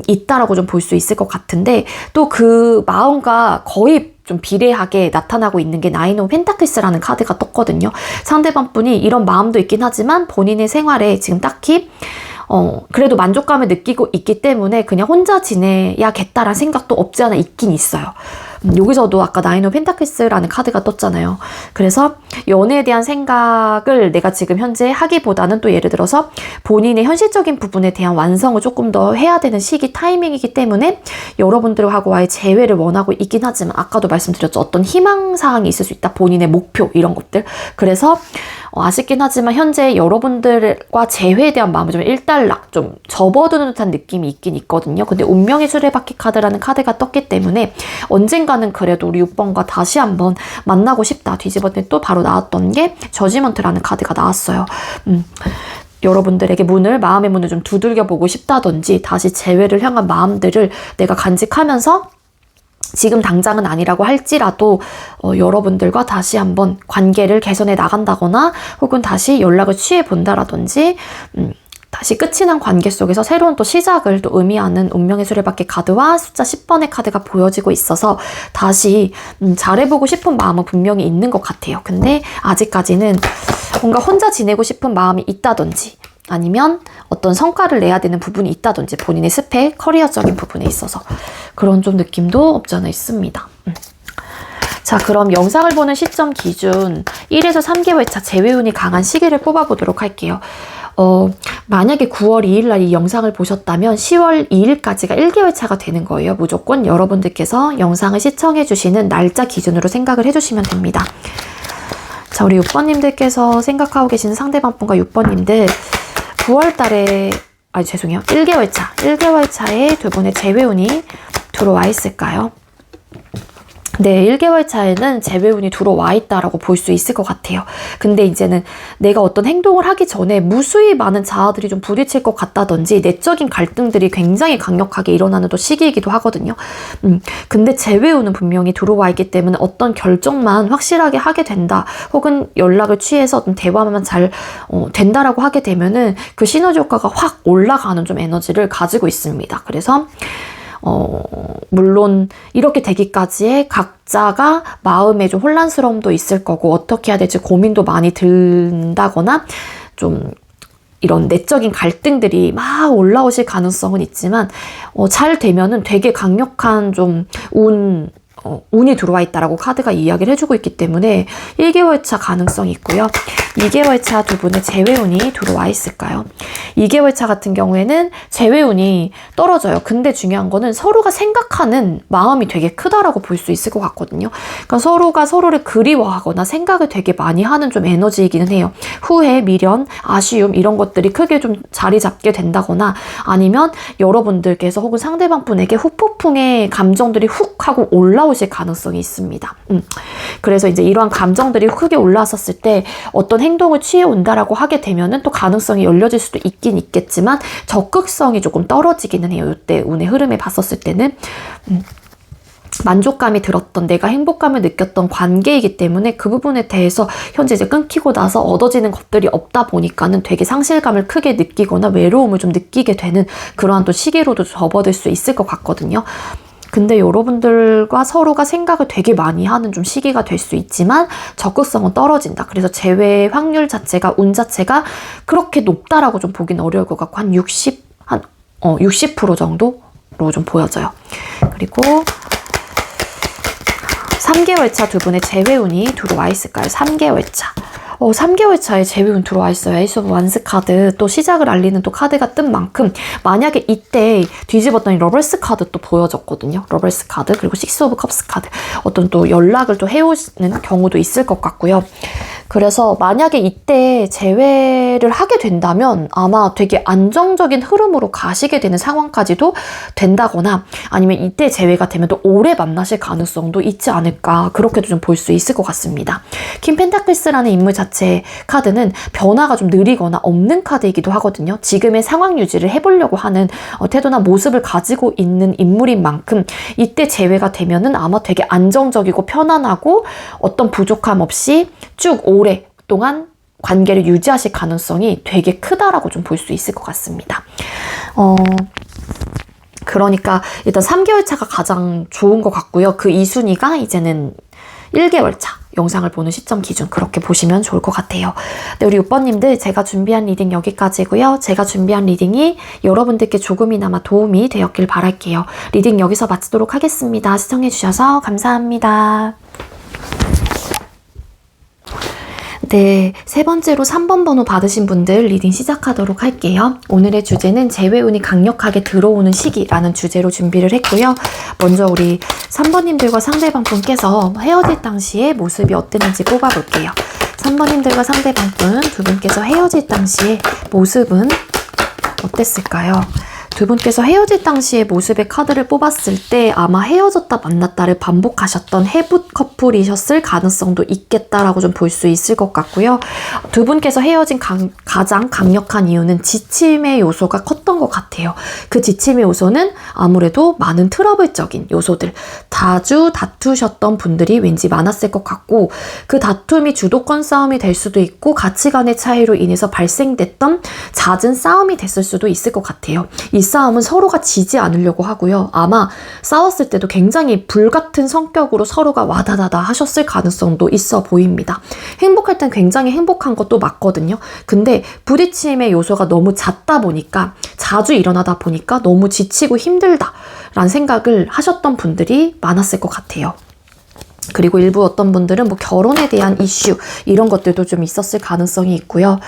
있다라고 좀 볼 수 있을 것 같은데 또 그 마음과 거의 좀 비례하게 나타나고 있는 게 나인 오브 펜타클스라는 카드가 떴거든요. 상대방분이 이런 마음도 있긴 하지만 본인의 생활에 지금 딱히 그래도 만족감을 느끼고 있기 때문에 그냥 혼자 지내야겠다라는 생각도 없지 않아 있긴 있어요. 여기서도 아까 나인 오브 펜타클스라는 카드가 떴잖아요. 그래서 연애에 대한 생각을 내가 지금 현재 하기보다는 또 예를 들어서 본인의 현실적인 부분에 대한 완성을 조금 더 해야 되는 시기 타이밍이기 때문에 여러분들하고의 재회를 원하고 있긴 하지만 아까도 말씀드렸죠. 어떤 희망사항이 있을 수 있다. 본인의 목표 이런 것들. 그래서 아쉽긴 하지만 현재 여러분들과 재회에 대한 마음이 좀 일단락, 좀 접어드는 듯한 느낌이 있긴 있거든요. 근데 운명의 수레바퀴 카드라는 카드가 떴기 때문에 언젠가는 그래도 우리 6번과 다시 한번 만나고 싶다. 뒤집었더니 또 바로 나왔던 게 저지먼트라는 카드가 나왔어요. 여러분들에게 마음의 문을 좀 두들겨 보고 싶다든지 다시 재회를 향한 마음들을 내가 간직하면서 지금 당장은 아니라고 할지라도 여러분들과 다시 한번 관계를 개선해 나간다거나 혹은 다시 연락을 취해 본다라든지 다시 끝이 난 관계 속에서 새로운 또 시작을 또 의미하는 운명의 수레바퀴 카드와 숫자 10번의 카드가 보여지고 있어서 다시 잘해보고 싶은 마음은 분명히 있는 것 같아요. 근데 아직까지는 뭔가 혼자 지내고 싶은 마음이 있다든지 아니면 어떤 성과를 내야 되는 부분이 있다든지 본인의 스펙, 커리어적인 부분에 있어서 그런 좀 느낌도 없지 않아 있습니다. 자, 그럼 영상을 보는 시점 기준 1에서 3개월 차 재회운이 강한 시기를 뽑아보도록 할게요. 만약에 9월 2일 날 이 영상을 보셨다면 10월 2일까지가 1개월 차가 되는 거예요. 무조건 여러분들께서 영상을 시청해 주시는 날짜 기준으로 생각을 해주시면 됩니다. 자, 우리 6번님들께서 생각하고 계시는 상대방분과 6번님들 9월 달에, 죄송해요. 1개월 차에 두 분의 재회운이 들어와 있을까요? 네, 1개월 차에는 재회운이 들어와 있다라고 볼 수 있을 것 같아요. 근데 이제는 내가 어떤 행동을 하기 전에 무수히 많은 자아들이 좀 부딪힐 것 같다든지 내적인 갈등들이 굉장히 강력하게 일어나는 또 시기이기도 하거든요. 근데 재회운은 분명히 들어와 있기 때문에 어떤 결정만 확실하게 하게 된다. 혹은 연락을 취해서 어떤 대화만 잘 된다라고 하게 되면은 그 시너지 효과가 확 올라가는 좀 에너지를 가지고 있습니다. 그래서 물론 이렇게 되기까지의 각자가 마음에 좀 혼란스러움도 있을 거고 어떻게 해야 될지 고민도 많이 든다거나 좀 이런 내적인 갈등들이 막 올라오실 가능성은 있지만 잘 되면은 되게 강력한 좀 운이 들어와 있다라고 카드가 이야기를 해주고 있기 때문에 1개월 차 가능성이 있고요. 2개월 차 두 분의 재회운이 들어와 있을까요? 2개월 차 같은 경우에는 재회운이 떨어져요. 근데 중요한 거는 서로가 생각하는 마음이 되게 크다라고 볼 수 있을 것 같거든요. 그러니까 서로가 서로를 그리워하거나 생각을 되게 많이 하는 좀 에너지이기는 해요. 후회, 미련, 아쉬움 이런 것들이 크게 좀 자리 잡게 된다거나 아니면 여러분들께서 혹은 상대방 분에게 후폭풍의 감정들이 훅 하고 올라오실 가능성이 있습니다. 그래서 이제 이러한 감정들이 크게 올라왔었을 때 어떤 행동을 취해 온다라고 하게 되면은 또 가능성이 열려질 수도 있긴 있겠지만 적극성이 조금 떨어지기는 해요. 이때 운의 흐름에 봤었을 때는 만족감이 들었던 내가 행복감을 느꼈던 관계이기 때문에 그 부분에 대해서 현재 이제 끊기고 나서 얻어지는 것들이 없다 보니까는 되게 상실감을 크게 느끼거나 외로움을 좀 느끼게 되는 그러한 또 시기로도 접어들 수 있을 것 같거든요. 근데 여러분들과 서로가 생각을 되게 많이 하는 좀 시기가 될 수 있지만 적극성은 떨어진다. 그래서 재회 확률 자체가 운 자체가 그렇게 높다라고 좀 보기는 어려울 것 같고 한 60% 정도로 좀 보여져요. 그리고 3개월 차 두 분의 재회운이 들어와 있을까요? 3개월 차. 3개월 차에 재회운 들어와 있어요. 에이스 오브 완스 카드. 또 시작을 알리는 또 카드가 뜬 만큼 만약에 이때 뒤집었더니 러벌스 카드 또 보여졌거든요. 러벌스 카드 그리고 식스 오브 컵스 카드. 어떤 또 연락을 또 해오는 경우도 있을 것 같고요. 그래서 만약에 이때 재회를 하게 된다면 아마 되게 안정적인 흐름으로 가시게 되는 상황까지도 된다거나 아니면 이때 재회가 되면 또 오래 만나실 가능성도 있지 않을까 그렇게도 좀 볼 수 있을 것 같습니다. 퀸 펜타클스라는 인물 자체 카드는 변화가 좀 느리거나 없는 카드이기도 하거든요. 지금의 상황 유지를 해보려고 하는 태도나 모습을 가지고 있는 인물인 만큼 이때 재회가 되면은 아마 되게 안정적이고 편안하고 어떤 부족함 없이 쭉 오랫동안 관계를 유지하실 가능성이 되게 크다라고 좀 볼 수 있을 것 같습니다. 그러니까 일단 3개월 차가 가장 좋은 것 같고요. 그 2순위가 이제는 1개월 차 영상을 보는 시점 기준 그렇게 보시면 좋을 것 같아요. 네, 우리 6번님들 제가 준비한 리딩 여기까지고요. 제가 준비한 리딩이 여러분들께 조금이나마 도움이 되었길 바랄게요. 리딩 여기서 마치도록 하겠습니다. 시청해주셔서 감사합니다. 네, 세 번째로 3번 번호 받으신 분들 리딩 시작하도록 할게요. 오늘의 주제는 재회운이 강력하게 들어오는 시기라는 주제로 준비를 했고요. 먼저 우리 3번님들과 상대방 분께서 헤어질 당시의 모습이 어땠는지 뽑아볼게요. 3번님들과 상대방 분 두 분께서 헤어질 당시의 모습은 어땠을까요? 두 분께서 헤어질 당시의 모습의 카드를 뽑았을 때 아마 헤어졌다 만났다를 반복하셨던 해붓 커플이셨을 가능성도 있겠다라고 좀 볼 수 있을 것 같고요. 두 분께서 헤어진 가장 강력한 이유는 지침의 요소가 컸던 것 같아요. 그 지침의 요소는 아무래도 많은 트러블적인 요소들, 자주 다투셨던 분들이 왠지 많았을 것 같고 그 다툼이 주도권 싸움이 될 수도 있고 가치관의 차이로 인해서 발생됐던 잦은 싸움이 됐을 수도 있을 것 같아요. 이 싸움은 서로가 지지 않으려고 하고요. 아마 싸웠을 때도 굉장히 불같은 성격으로 서로가 와다다다 하셨을 가능성도 있어 보입니다. 행복할 땐 굉장히 행복한 것도 맞거든요. 근데 부딪힘의 요소가 너무 잦다 보니까 자주 일어나다 보니까 너무 지치고 힘들다라는 생각을 하셨던 분들이 많았을 것 같아요. 그리고 일부 어떤 분들은 뭐 결혼에 대한 이슈 이런 것들도 좀 있었을 가능성이 있고요.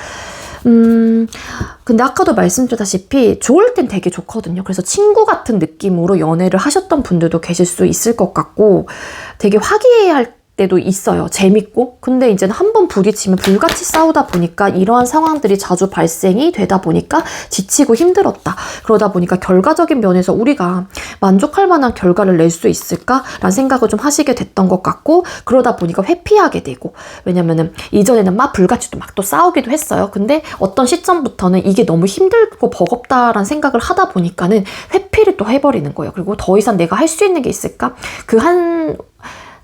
근데 아까도 말씀드렸다시피 좋을 땐 되게 좋거든요. 그래서 친구 같은 느낌으로 연애를 하셨던 분들도 계실 수 있을 것 같고 되게 화기애애할 때도 있어요. 재밌고. 근데 이제는 한번 부딪히면 불같이 싸우다 보니까 이러한 상황들이 자주 발생이 되다 보니까 지치고 힘들었다. 그러다 보니까 결과적인 면에서 우리가 만족할 만한 결과를 낼 수 있을까라는 생각을 좀 하시게 됐던 것 같고 그러다 보니까 회피하게 되고 왜냐면은 이전에는 막 불같이 또 막 또 싸우기도 했어요. 근데 어떤 시점부터는 이게 너무 힘들고 버겁다라는 생각을 하다 보니까는 회피를 또 해버리는 거예요. 그리고 더 이상 내가 할 수 있는 게 있을까?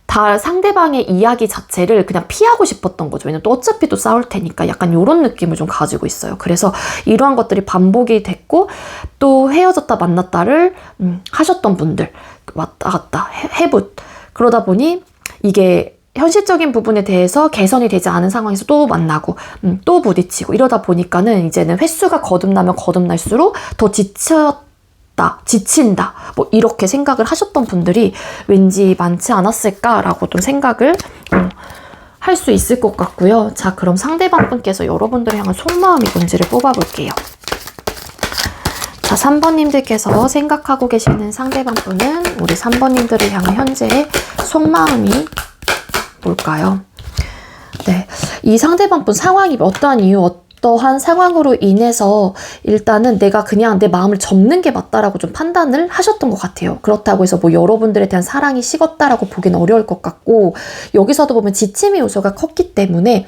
다 상대방의 이야기 자체를 그냥 피하고 싶었던 거죠. 왜냐면 또 어차피 또 싸울 테니까 약간 이런 느낌을 좀 가지고 있어요. 그래서 이러한 것들이 반복이 됐고 또 헤어졌다 만났다를 하셨던 분들 왔다 갔다 해붓 그러다 보니 이게 현실적인 부분에 대해서 개선이 되지 않은 상황에서 또 만나고 또 부딪히고 이러다 보니까는 이제는 횟수가 거듭나면 거듭날수록 더 지친다 뭐 이렇게 생각을 하셨던 분들이 왠지 많지 않았을까라고 좀 생각을 할 수 있을 것 같고요. 자, 그럼 상대방 분께서 여러분들을 향한 속마음이 뭔지를 뽑아볼게요. 자, 3번님들께서 생각하고 계시는 상대방 분은 우리 3번님들을 향한 현재의 속마음이 뭘까요? 네, 이 상대방 분 상황이 어떠한 이유 어떠한 상황으로 인해서 일단은 내가 그냥 내 마음을 접는 게 맞다라고 좀 판단을 하셨던 것 같아요. 그렇다고 해서 뭐 여러분들에 대한 사랑이 식었다라고 보기는 어려울 것 같고 여기서도 보면 지침의 요소가 컸기 때문에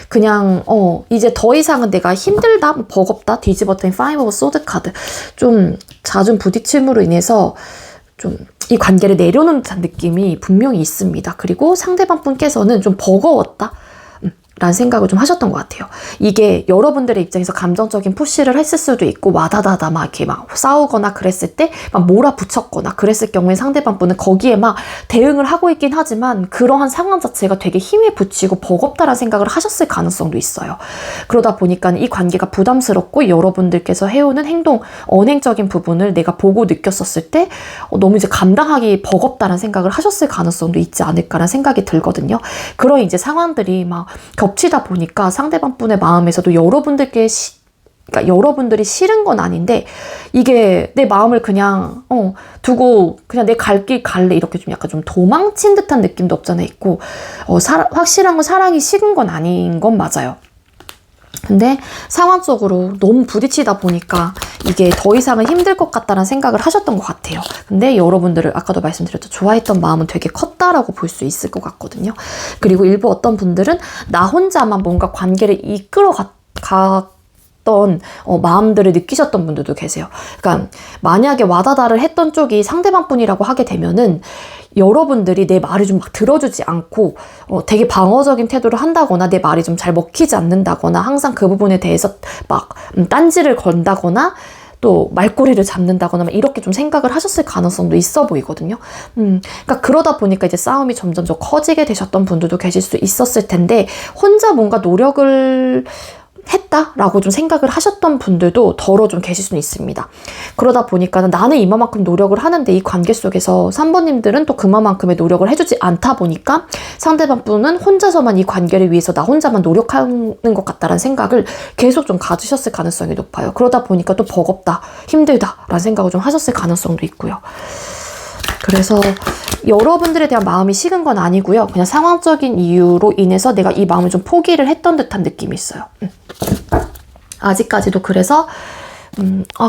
그냥 이제 더 이상은 내가 힘들다, 버겁다, 뒤집었더니 Five of Swords 카드 좀 잦은 부딪힘으로 인해서 좀 이 관계를 내려놓는 듯한 느낌이 분명히 있습니다. 그리고 상대방 분께서는 좀 버거웠다 라는 생각을 좀 하셨던 것 같아요. 이게 여러분들의 입장에서 감정적인 푸시를 했을 수도 있고 와다다다 막 이렇게 막 싸우거나 그랬을 때 막 몰아붙였거나 그랬을 경우에 상대방 분은 거기에 막 대응을 하고 있긴 하지만 그러한 상황 자체가 되게 힘에 부치고 버겁다라는 생각을 하셨을 가능성도 있어요. 그러다 보니까 이 관계가 부담스럽고 여러분들께서 해오는 행동, 언행적인 부분을 내가 보고 느꼈었을 때 너무 이제 감당하기 버겁다라는 생각을 하셨을 가능성도 있지 않을까라는 생각이 들거든요. 그런 이제 상황들이 막 겹치다 보니까 상대방 분의 마음에서도 여러분들께 그러니까 여러분들이 싫은 건 아닌데 이게 내 마음을 그냥 두고 그냥 내 갈 길 갈래 이렇게 좀 약간 좀 도망친 듯한 느낌도 없잖아 있고 확실한 건 사랑이 식은 건 아닌 건 맞아요. 근데 상황적으로 너무 부딪히다 보니까 이게 더 이상은 힘들 것 같다는 생각을 하셨던 것 같아요. 근데 여러분들을 아까도 말씀드렸죠. 좋아했던 마음은 되게 컸다라고 볼 수 있을 것 같거든요. 그리고 일부 어떤 분들은 나 혼자만 뭔가 관계를 이끌어 갔던 마음들을 느끼셨던 분들도 계세요. 그러니까 만약에 와다다를 했던 쪽이 상대방 분이라고 하게 되면은 여러분들이 내 말을 좀 막 들어주지 않고 되게 방어적인 태도를 한다거나 내 말이 좀 잘 먹히지 않는다거나 항상 그 부분에 대해서 막 딴지를 건다거나 또 말꼬리를 잡는다거나 이렇게 좀 생각을 하셨을 가능성도 있어 보이거든요. 그러니까 그러다 보니까 이제 싸움이 점점 더 커지게 되셨던 분들도 계실 수 있었을 텐데 혼자 뭔가 노력을 했다라고 좀 생각을 하셨던 분들도 덜어 좀 계실 수는 있습니다. 그러다 보니까 나는 이만큼 노력을 하는데 이 관계 속에서 3번님들은 또 그만큼의 노력을 해주지 않다 보니까 상대방 분은 혼자서만 이 관계를 위해서 나 혼자만 노력하는 것 같다라는 생각을 계속 좀 가지셨을 가능성이 높아요. 그러다 보니까 또 버겁다, 힘들다라는 생각을 좀 하셨을 가능성도 있고요. 그래서 여러분들에 대한 마음이 식은 건 아니고요. 그냥 상황적인 이유로 인해서 내가 이 마음을 좀 포기를 했던 듯한 느낌이 있어요. 아직까지도 그래서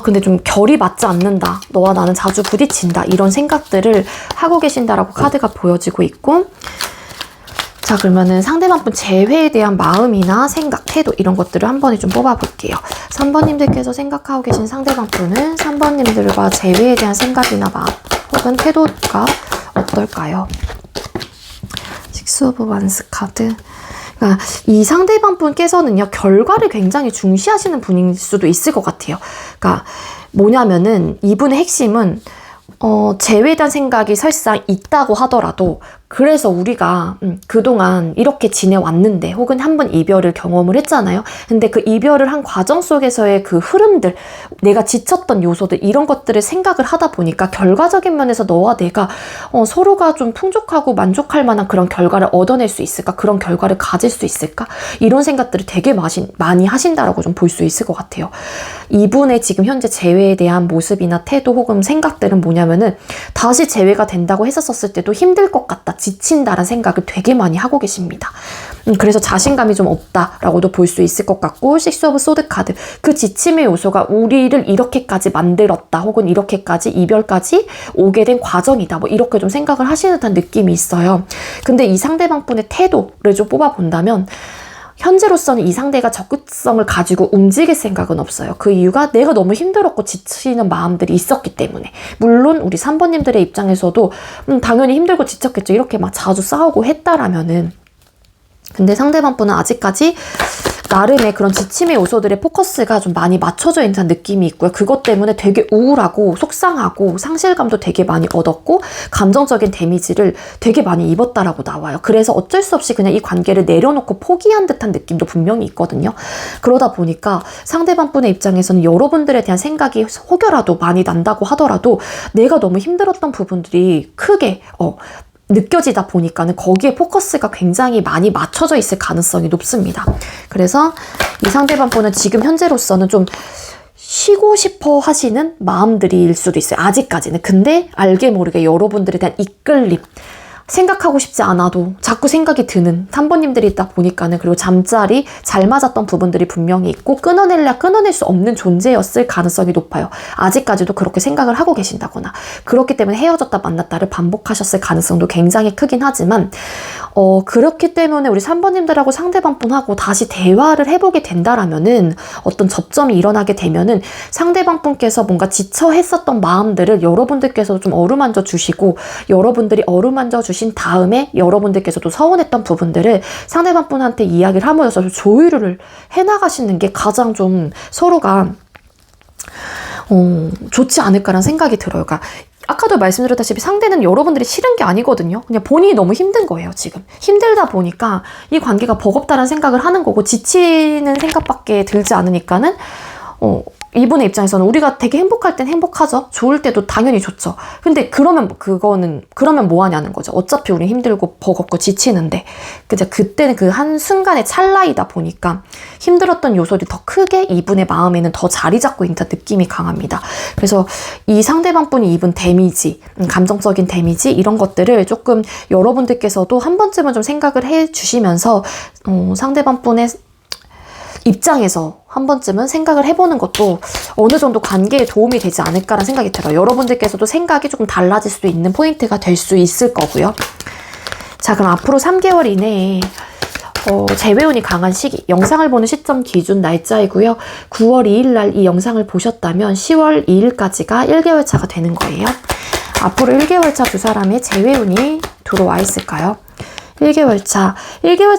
근데 좀 결이 맞지 않는다. 너와 나는 자주 부딪힌다. 이런 생각들을 하고 계신다라고 카드가 보여지고 있고 자 그러면은 상대방 분 재회에 대한 마음이나 생각, 태도 이런 것들을 한 번에 좀 뽑아볼게요. 3번님들께서 생각하고 계신 상대방 분은 3번님들과 재회에 대한 생각이나 마음 혹은 태도가 어떨까요? 식스 오브 완스 카드. 그러니까 이 상대방 분께서는요 결과를 굉장히 중시하시는 분일 수도 있을 것 같아요. 그러니까 뭐냐면은 이분의 핵심은 재회에 대한 생각이 설상 있다고 하더라도 그래서 우리가 그동안 이렇게 지내왔는데 혹은 한 번 이별을 경험을 했잖아요. 근데 그 이별을 한 과정 속에서의 그 흐름들, 내가 지쳤던 요소들 이런 것들을 생각을 하다 보니까 결과적인 면에서 너와 내가 서로가 좀 풍족하고 만족할 만한 그런 결과를 얻어낼 수 있을까? 그런 결과를 가질 수 있을까? 이런 생각들을 되게 많이 하신다라고 좀 볼 수 있을 것 같아요. 이분의 지금 현재 재회에 대한 모습이나 태도 혹은 생각들은 뭐냐면은 다시 재회가 된다고 했었을 때도 힘들 것 같다. 지친다라는 생각을 되게 많이 하고 계십니다. 그래서 자신감이 좀 없다라고도 볼 수 있을 것 같고 식스 오브 소드 카드 그 지침의 요소가 우리를 이렇게까지 만들었다 혹은 이렇게까지 이별까지 오게 된 과정이다 뭐 이렇게 좀 생각을 하시는 듯한 느낌이 있어요. 근데 이 상대방 분의 태도를 좀 뽑아본다면 현재로서는 이 상대가 적극성을 가지고 움직일 생각은 없어요. 그 이유가 내가 너무 힘들었고 지치는 마음들이 있었기 때문에. 물론 우리 3번님들의 입장에서도 당연히 힘들고 지쳤겠죠. 이렇게 막 자주 싸우고 했다라면은. 근데 상대방 분은 아직까지 나름의 그런 지침의 요소들의 포커스가 좀 많이 맞춰져 있는 느낌이 있고요. 그것 때문에 되게 우울하고 속상하고 상실감도 되게 많이 얻었고 감정적인 데미지를 되게 많이 입었다라고 나와요. 그래서 어쩔 수 없이 그냥 이 관계를 내려놓고 포기한 듯한 느낌도 분명히 있거든요. 그러다 보니까 상대방 분의 입장에서는 여러분들에 대한 생각이 혹여라도 많이 난다고 하더라도 내가 너무 힘들었던 부분들이 크게 느껴지다 보니까는 거기에 포커스가 굉장히 많이 맞춰져 있을 가능성이 높습니다. 그래서 이 상대방 분은 지금 현재로서는 좀 쉬고 싶어 하시는 마음들일 수도 있어요. 아직까지는. 근데 알게 모르게 여러분들에 대한 이끌림, 생각하고 싶지 않아도 자꾸 생각이 드는 3번님들이 있다 보니까는 그리고 잠자리 잘 맞았던 부분들이 분명히 있고 끊어낼 수 없는 존재였을 가능성이 높아요. 아직까지도 그렇게 생각을 하고 계신다거나 그렇기 때문에 헤어졌다 만났다를 반복하셨을 가능성도 굉장히 크긴 하지만 그렇기 때문에 우리 3번님들하고 상대방 분하고 다시 대화를 해보게 된다라면은 어떤 접점이 일어나게 되면은 상대방 분께서 뭔가 지쳐 했었던 마음들을 여러분들께서 좀 어루만져 주시고 여러분들이 어루만져 주신 다음에 여러분들께서도 서운했던 부분들을 상대방 분한테 이야기를 함으로써 좀 조율을 해나가시는 게 가장 좀 서로가 좋지 않을까라는 생각이 들어요. 그러니까 아까도 말씀드렸다시피 상대는 여러분들이 싫은 게 아니거든요. 그냥 본인이 너무 힘든 거예요, 지금. 힘들다 보니까 이 관계가 버겁다는 생각을 하는 거고 지치는 생각밖에 들지 않으니까는 이분의 입장에서는 우리가 되게 행복할 땐 행복하죠. 좋을 때도 당연히 좋죠. 근데 그러면 뭐 하냐는 거죠. 어차피 우리 힘들고 버겁고 지치는데. 그때는 그 한 순간의 찰나이다 보니까 힘들었던 요소들이 더 크게 이분의 마음에는 더 자리 잡고 있는 느낌이 강합니다. 그래서 이 상대방분이 입은 데미지, 감정적인 데미지 이런 것들을 조금 여러분들께서도 한 번쯤은 좀 생각을 해 주시면서 상대방분의 입장에서 한 번쯤은 생각을 해보는 것도 어느 정도 관계에 도움이 되지 않을까라는 생각이 들어요. 여러분들께서도 생각이 조금 달라질 수도 있는 포인트가 될 수 있을 거고요. 자, 그럼 앞으로 3개월 이내에 재회운이 강한 시기, 영상을 보는 시점 기준 날짜이고요. 9월 2일 날 이 영상을 보셨다면 10월 2일까지가 1개월 차가 되는 거예요. 앞으로 1개월 차 두 사람의 재회운이 들어와 있을까요? 1개월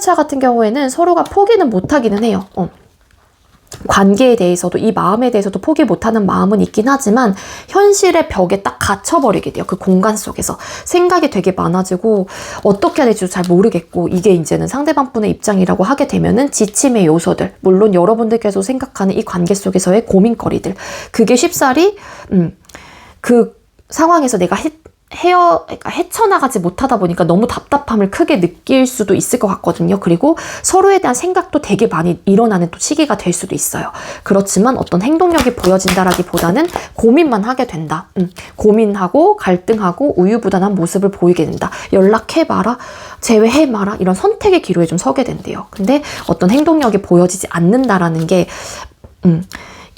차 같은 경우에는 서로가 포기는 못하기는 해요. 관계에 대해서도 이 마음에 대해서도 포기 못하는 마음은 있긴 하지만 현실의 벽에 딱 갇혀버리게 돼요. 그 공간 속에서 생각이 되게 많아지고 어떻게 해야 될지 잘 모르겠고 이게 이제는 상대방분의 입장이라고 하게 되면은 지침의 요소들 물론 여러분들께서 생각하는 이 관계 속에서의 고민거리들 그게 쉽사리 그 상황에서 내가 헤쳐나가지 못하다 보니까 너무 답답함을 크게 느낄 수도 있을 것 같거든요. 그리고 서로에 대한 생각도 되게 많이 일어나는 또 시기가 될 수도 있어요. 그렇지만 어떤 행동력이 보여진다라기보다는 고민만 하게 된다. 고민하고 갈등하고 우유부단한 모습을 보이게 된다. 연락해봐라, 제외해봐라 이런 선택의 기로에 좀 서게 된대요. 근데 어떤 행동력이 보여지지 않는다라는 게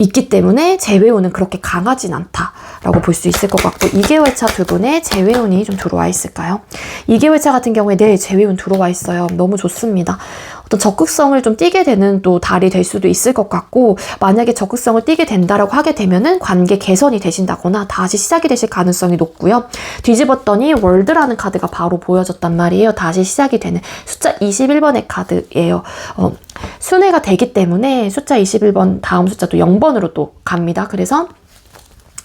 있기 때문에 재회운은 그렇게 강하진 않다라고 볼 수 있을 것 같고 2개월 차 두 분의 재회운이 좀 들어와 있을까요? 2개월 차 같은 경우에 네, 재회운 들어와 있어요. 너무 좋습니다. 어떤 적극성을 좀 띠게 되는 또 달이 될 수도 있을 것 같고 만약에 적극성을 띠게 된다라고 하게 되면은 관계 개선이 되신다거나 다시 시작이 되실 가능성이 높고요. 뒤집었더니 월드라는 카드가 바로 보여졌단 말이에요. 다시 시작이 되는 숫자 21번의 카드예요. 순회가 되기 때문에 숫자 21번 다음 숫자도 0번으로 또 갑니다. 그래서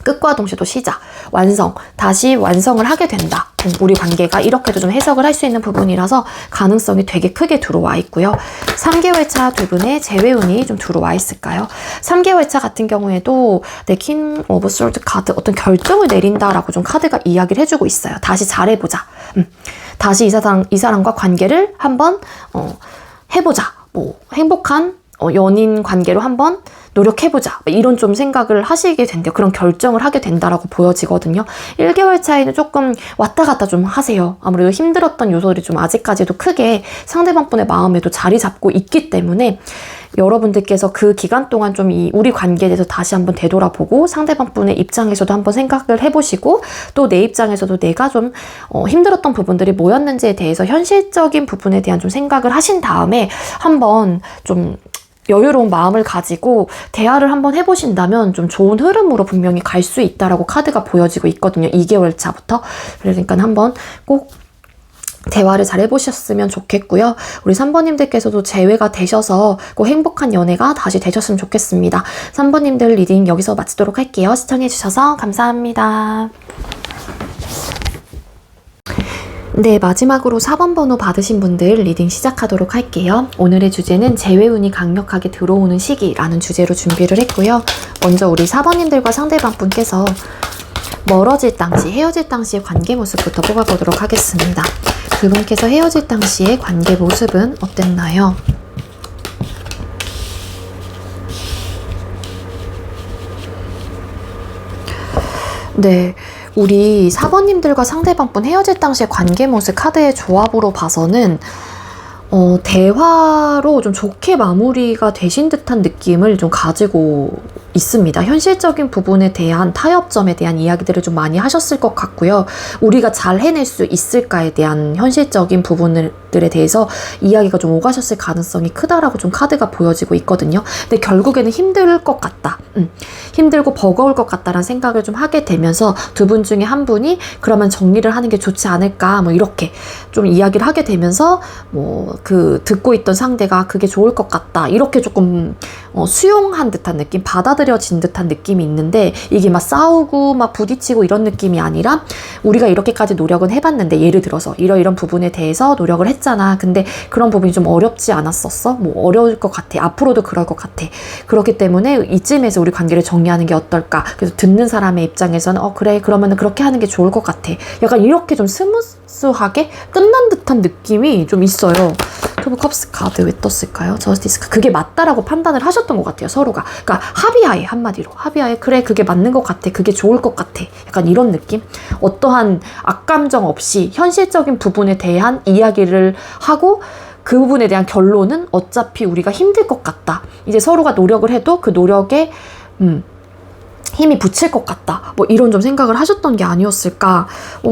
끝과 동시에 또 시작, 완성, 다시 완성을 하게 된다. 우리 관계가 이렇게도 좀 해석을 할 수 있는 부분이라서 가능성이 되게 크게 들어와 있고요. 3개월 차 두 분의 재회운이 좀 들어와 있을까요? 3개월 차 같은 경우에도 킹 오브 솔드 카드 어떤 결정을 내린다라고 좀 카드가 이야기를 해주고 있어요. 다시 잘해보자. 다시 이 사람과 관계를 한번 해보자. 뭐 행복한 연인 관계로 한번 노력해보자 이런 좀 생각을 하시게 된대요. 그런 결정을 하게 된다라고 보여지거든요. 1개월 차이는 조금 왔다 갔다 좀 하세요. 아무래도 힘들었던 요소들이 좀 아직까지도 크게 상대방분의 마음에도 자리 잡고 있기 때문에 여러분들께서 그 기간 동안 좀 우리 관계에 대해서 다시 한번 되돌아보고 상대방분의 입장에서도 한번 생각을 해보시고 또 내 입장에서도 내가 좀 힘들었던 부분들이 뭐였는지에 대해서 현실적인 부분에 대한 좀 생각을 하신 다음에 한번 좀 여유로운 마음을 가지고 대화를 한번 해보신다면 좀 좋은 흐름으로 분명히 갈 수 있다라고 카드가 보여지고 있거든요. 2개월 차부터. 그러니까 한번 꼭 대화를 잘 해보셨으면 좋겠고요. 우리 3번님들께서도 재회가 되셔서 꼭 행복한 연애가 다시 되셨으면 좋겠습니다. 3번님들 리딩 여기서 마치도록 할게요. 시청해주셔서 감사합니다. 네, 마지막으로 4번 번호 받으신 분들 리딩 시작하도록 할게요. 오늘의 주제는 재회운이 강력하게 들어오는 시기라는 주제로 준비를 했고요. 먼저 우리 4번님들과 상대방분께서 멀어질 당시, 헤어질 당시의 관계 모습부터 뽑아보도록 하겠습니다. 그분께서 헤어질 당시의 관계 모습은 어땠나요? 네, 우리 4번님들과 상대방분 헤어질 당시의 관계 모습 카드의 조합으로 봐서는 대화로 좀 좋게 마무리가 되신 듯한 느낌을 좀 가지고 있습니다. 현실적인 부분에 대한 타협점에 대한 이야기들을 좀 많이 하셨을 것 같고요. 우리가 잘 해낼 수 있을까에 대한 현실적인 부분들에 대해서 이야기가 좀 오가셨을 가능성이 크다라고 좀 카드가 보여지고 있거든요. 근데 결국에는 힘들 것 같다. 힘들고 버거울 것 같다라는 생각을 좀 하게 되면서 두 분 중에 한 분이 그러면 정리를 하는 게 좋지 않을까 뭐 이렇게 좀 이야기를 하게 되면서 뭐 듣고 있던 상대가 그게 좋을 것 같다 이렇게 조금 수용한 듯한 느낌, 받아들여진 듯한 느낌이 있는데 이게 막 싸우고 막 부딪히고 이런 느낌이 아니라 우리가 이렇게까지 노력은 해봤는데 예를 들어서 이런 부분에 대해서 노력을 했잖아. 근데 그런 부분이 좀 어렵지 않았었어? 뭐 어려울 것 같아. 앞으로도 그럴 것 같아. 그렇기 때문에 이쯤에서 우리 관계를 정리하는 게 어떨까? 그래서 듣는 사람의 입장에서는 그래, 그러면은 그렇게 하는 게 좋을 것 같아. 약간 이렇게 좀 스무스하게 끝난 듯한 느낌이 좀 있어요. 투브 컵스 카드 왜 떴을까요? 저스티스 카드. 그게 맞다라고 판단을 하셨던 것 같아요, 서로가. 그러니까 합의하에, 한마디로 합의하에, 그래, 그게 맞는 것 같아, 그게 좋을 것 같아, 약간 이런 느낌. 어떠한 악감정 없이 현실적인 부분에 대한 이야기를 하고 그 부분에 대한 결론은 어차피 우리가 힘들 것 같다, 이제 서로가 노력을 해도 그 노력에 힘이 붙일 것 같다, 뭐 이런 좀 생각을 하셨던 게 아니었을까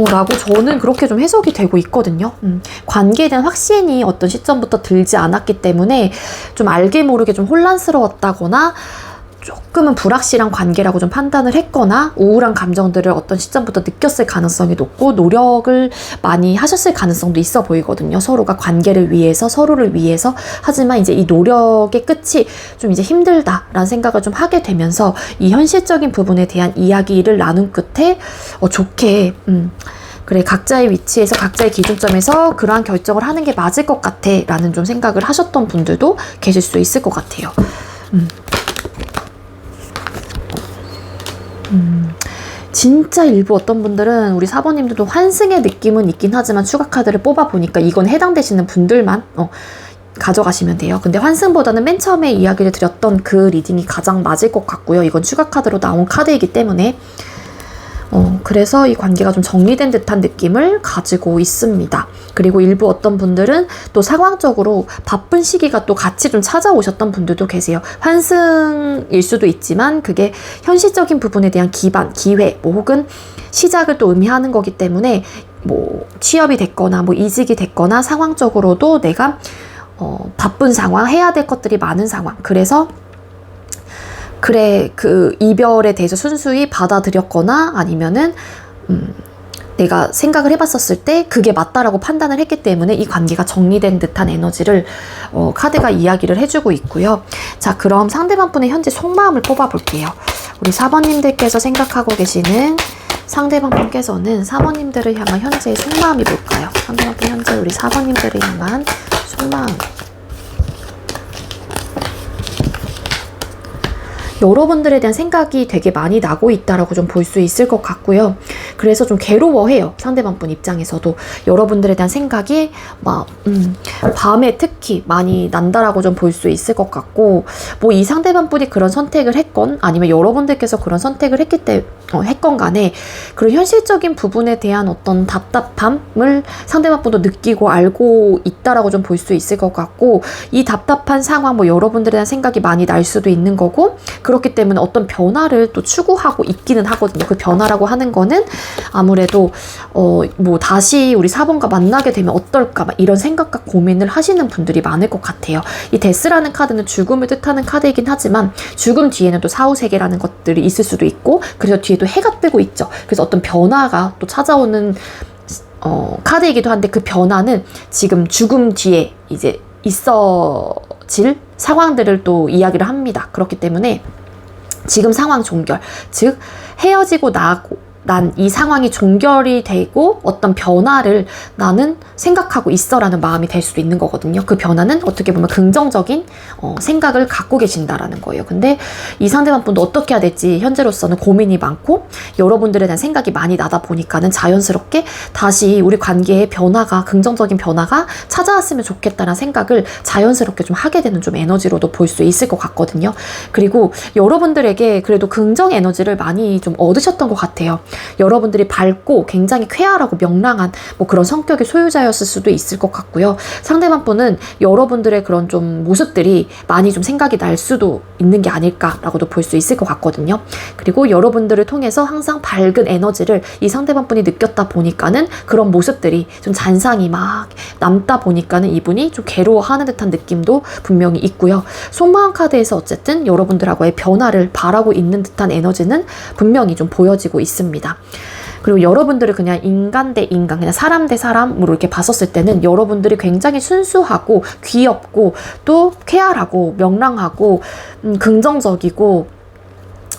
라고 저는 그렇게 좀 해석이 되고 있거든요. 관계에 대한 확신이 어떤 시점부터 들지 않았기 때문에 좀 알게 모르게 좀 혼란스러웠다거나 조금은 불확실한 관계라고 좀 판단을 했거나 우울한 감정들을 어떤 시점부터 느꼈을 가능성이 높고 노력을 많이 하셨을 가능성도 있어 보이거든요. 서로가 관계를 위해서, 서로를 위해서. 하지만 이제 이 노력의 끝이 좀 이제 힘들다라는 생각을 좀 하게 되면서 이 현실적인 부분에 대한 이야기를 나눈 끝에 좋게 그래, 각자의 위치에서 각자의 기준점에서 그러한 결정을 하는 게 맞을 것 같아 라는 좀 생각을 하셨던 분들도 계실 수 있을 것 같아요. 진짜 일부 어떤 분들은 우리 사번님들도 환승의 느낌은 있긴 하지만 추가 카드를 뽑아보니까 이건 해당되시는 분들만 가져가시면 돼요. 근데 환승보다는 맨 처음에 이야기를 드렸던 그 리딩이 가장 맞을 것 같고요. 이건 추가 카드로 나온 카드이기 때문에 그래서 이 관계가 좀 정리된 듯한 느낌을 가지고 있습니다. 그리고 일부 어떤 분들은 또 상황적으로 바쁜 시기가 또 같이 좀 찾아오셨던 분들도 계세요. 환승일 수도 있지만 그게 현실적인 부분에 대한 기반, 기회, 뭐 혹은 시작을 또 의미하는 거기 때문에 뭐 취업이 됐거나 뭐 이직이 됐거나 상황적으로도 내가 바쁜 상황, 해야 될 것들이 많은 상황. 그래서 그래, 그 이별에 대해서 순수히 받아들였거나 아니면은 내가 생각을 해봤었을 때 그게 맞다라고 판단을 했기 때문에 이 관계가 정리된 듯한 에너지를 카드가 이야기를 해주고 있고요. 자, 그럼 상대방 분의 현재 속마음을 뽑아볼게요. 우리 4번님들께서 생각하고 계시는 상대방 분께서는 4번님들을 향한 현재의 속마음이 뭘까요? 상대방 분 현재 우리 4번님들을 향한 속마음. 여러분들에 대한 생각이 되게 많이 나고 있다라고 좀 볼 수 있을 것 같고요. 그래서 좀 괴로워해요. 상대방 분 입장에서도 여러분들에 대한 생각이 막 밤에 특히 많이 난다라고 좀 볼 수 있을 것 같고, 뭐 이 상대방 분이 그런 선택을 했건 아니면 여러분들께서 그런 선택을 했건 간에 그런 현실적인 부분에 대한 어떤 답답함을 상대방 분도 느끼고 알고 있다라고 좀 볼 수 있을 것 같고, 이 답답한 상황, 뭐 여러분들에 대한 생각이 많이 날 수도 있는 거고, 그렇기 때문에 어떤 변화를 또 추구하고 있기는 하거든요. 그 변화라고 하는 거는 아무래도 뭐 다시 우리 4번과 만나게 되면 어떨까, 막 이런 생각과 고민을 하시는 분들이 많을 것 같아요. 이 데스라는 카드는 죽음을 뜻하는 카드이긴 하지만 죽음 뒤에는 또 사후세계라는 것들이 있을 수도 있고, 그래서 뒤에 또 해가 뜨고 있죠. 그래서 어떤 변화가 또 찾아오는 카드이기도 한데, 그 변화는 지금 죽음 뒤에 이제 있어질 상황들을 또 이야기를 합니다. 그렇기 때문에 지금 상황 종결, 즉 헤어지고 난 이 상황이 종결이 되고 어떤 변화를 나는 생각하고 있어 라는 마음이 될 수도 있는 거거든요. 그 변화는 어떻게 보면 긍정적인 생각을 갖고 계신다라는 거예요. 근데 이 상대방 분도 어떻게 해야 될지 현재로서는 고민이 많고 여러분들에 대한 생각이 많이 나다 보니까는 자연스럽게 다시 우리 관계의 변화가, 긍정적인 변화가 찾아왔으면 좋겠다는 생각을 자연스럽게 좀 하게 되는 좀 에너지로도 볼 수 있을 것 같거든요. 그리고 여러분들에게 그래도 긍정 에너지를 많이 좀 얻으셨던 것 같아요. 여러분들이 밝고 굉장히 쾌활하고 명랑한 뭐 그런 성격의 소유자였을 수도 있을 것 같고요. 상대방 분은 여러분들의 그런 좀 모습들이 많이 좀 생각이 날 수도 있는 게 아닐까라고도 볼 수 있을 것 같거든요. 그리고 여러분들을 통해서 항상 밝은 에너지를 이 상대방 분이 느꼈다 보니까는 그런 모습들이 좀 잔상이 막 남다 보니까는 이분이 좀 괴로워하는 듯한 느낌도 분명히 있고요. 속마음 카드에서 어쨌든 여러분들하고의 변화를 바라고 있는 듯한 에너지는 분명히 좀 보여지고 있습니다. 그리고 여러분들을 그냥 인간 대 인간, 그냥 사람 대 사람으로 이렇게 봤었을 때는 여러분들이 굉장히 순수하고 귀엽고 또 쾌활하고 명랑하고 긍정적이고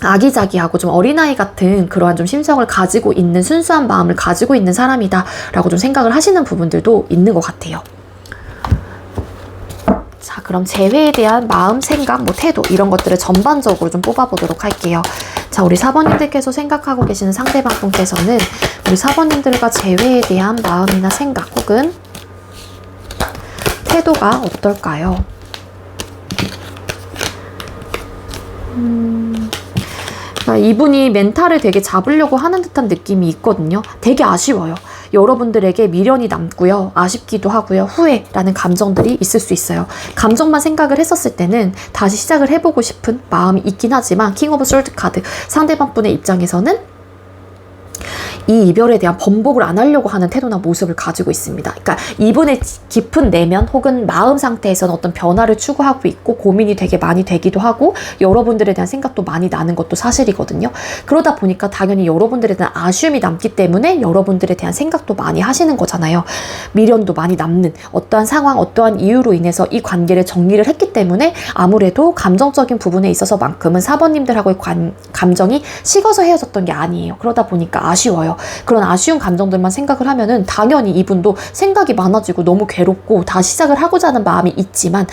아기자기하고 좀 어린아이 같은 그러한 좀 심성을 가지고 있는, 순수한 마음을 가지고 있는 사람이다 라고 좀 생각을 하시는 부분들도 있는 것 같아요. 자, 그럼 재회에 대한 마음, 생각, 뭐 태도 이런 것들을 전반적으로 좀 뽑아보도록 할게요. 자, 우리 4번님들께서 생각하고 계시는 상대방 분께서는 우리 4번님들과 재회에 대한 마음이나 생각 혹은 태도가 어떨까요? 이분이 멘탈을 되게 잡으려고 하는 듯한 느낌이 있거든요. 되게 아쉬워요. 여러분들에게 미련이 남고요. 아쉽기도 하고요. 후회라는 감정들이 있을 수 있어요. 감정만 생각을 했었을 때는 다시 시작을 해보고 싶은 마음이 있긴 하지만 킹 오브 솔드 카드 상대방 분의 입장에서는 이 이별에 대한 번복을 안 하려고 하는 태도나 모습을 가지고 있습니다. 그러니까 이분의 깊은 내면 혹은 마음 상태에서는 어떤 변화를 추구하고 있고 고민이 되게 많이 되기도 하고 여러분들에 대한 생각도 많이 나는 것도 사실이거든요. 그러다 보니까 당연히 여러분들에 대한 아쉬움이 남기 때문에 여러분들에 대한 생각도 많이 하시는 거잖아요. 미련도 많이 남는 어떠한 상황, 어떠한 이유로 인해서 이 관계를 정리를 했기 때문에 아무래도 감정적인 부분에 있어서만큼은 4번님들하고의 감정이 식어서 헤어졌던 게 아니에요. 그러다 보니까 아쉬워요. 그런 아쉬운 감정들만 생각을 하면은 당연히 이분도 생각이 많아지고 너무 괴롭고 다시 시작을 하고자 하는 마음이 있지만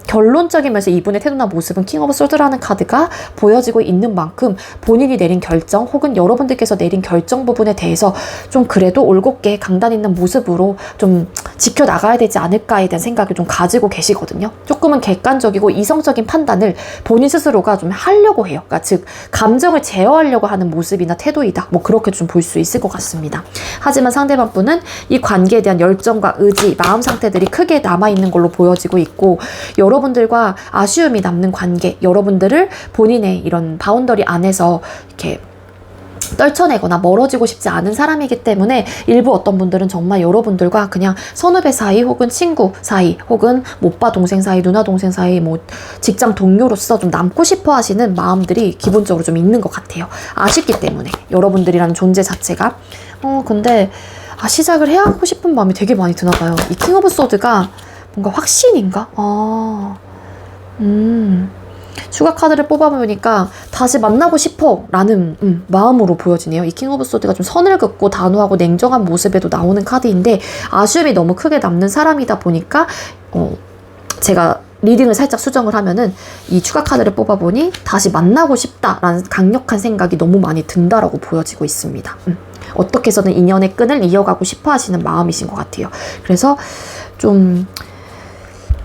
결론적인 면에서 이분의 태도나 모습은 킹 오브 소드라는 카드가 보여지고 있는 만큼 본인이 내린 결정 혹은 여러분들께서 내린 결정 부분에 대해서 좀 그래도 올곧게 강단 있는 모습으로 좀 지켜나가야 되지 않을까에 대한 생각을 좀 가지고 계시거든요. 조금은 객관적이고 이성적인 판단을 본인 스스로가 좀 하려고 해요. 그러니까 즉 감정을 제어하려고 하는 모습이나 태도이다. 뭐 그렇게 좀 볼 수 있을 것 같습니다. 하지만 상대방 분은 이 관계에 대한 열정과 의지, 마음 상태들이 크게 남아있는 걸로 보여지고 있고 여러분들과 아쉬움이 남는 관계, 여러분들을 본인의 이런 바운더리 안에서 이렇게 떨쳐내거나 멀어지고 싶지 않은 사람이기 때문에 일부 어떤 분들은 정말 여러분들과 그냥 선후배 사이 혹은 친구 사이 혹은 오빠 동생 사이, 누나 동생 사이, 뭐 직장 동료로서 좀 남고 싶어 하시는 마음들이 기본적으로 좀 있는 것 같아요. 아쉽기 때문에 여러분들이라는 존재 자체가 근데 시작을 해야 하고 싶은 마음이 되게 많이 드나 봐요. 이 킹 오브 소드가 뭔가 확신인가? 추가 카드를 뽑아보니까 다시 만나고 싶어 라는 마음으로 보여지네요. 이 킹 오브 소드가 좀 선을 긋고 단호하고 냉정한 모습에도 나오는 카드인데 아쉬움이 너무 크게 남는 사람이다 보니까 제가 리딩을 살짝 수정을 하면은 이 추가 카드를 뽑아보니 다시 만나고 싶다라는 강력한 생각이 너무 많이 든다라고 보여지고 있습니다. 어떻게 해서든 인연의 끈을 이어가고 싶어 하시는 마음이신 것 같아요. 그래서 좀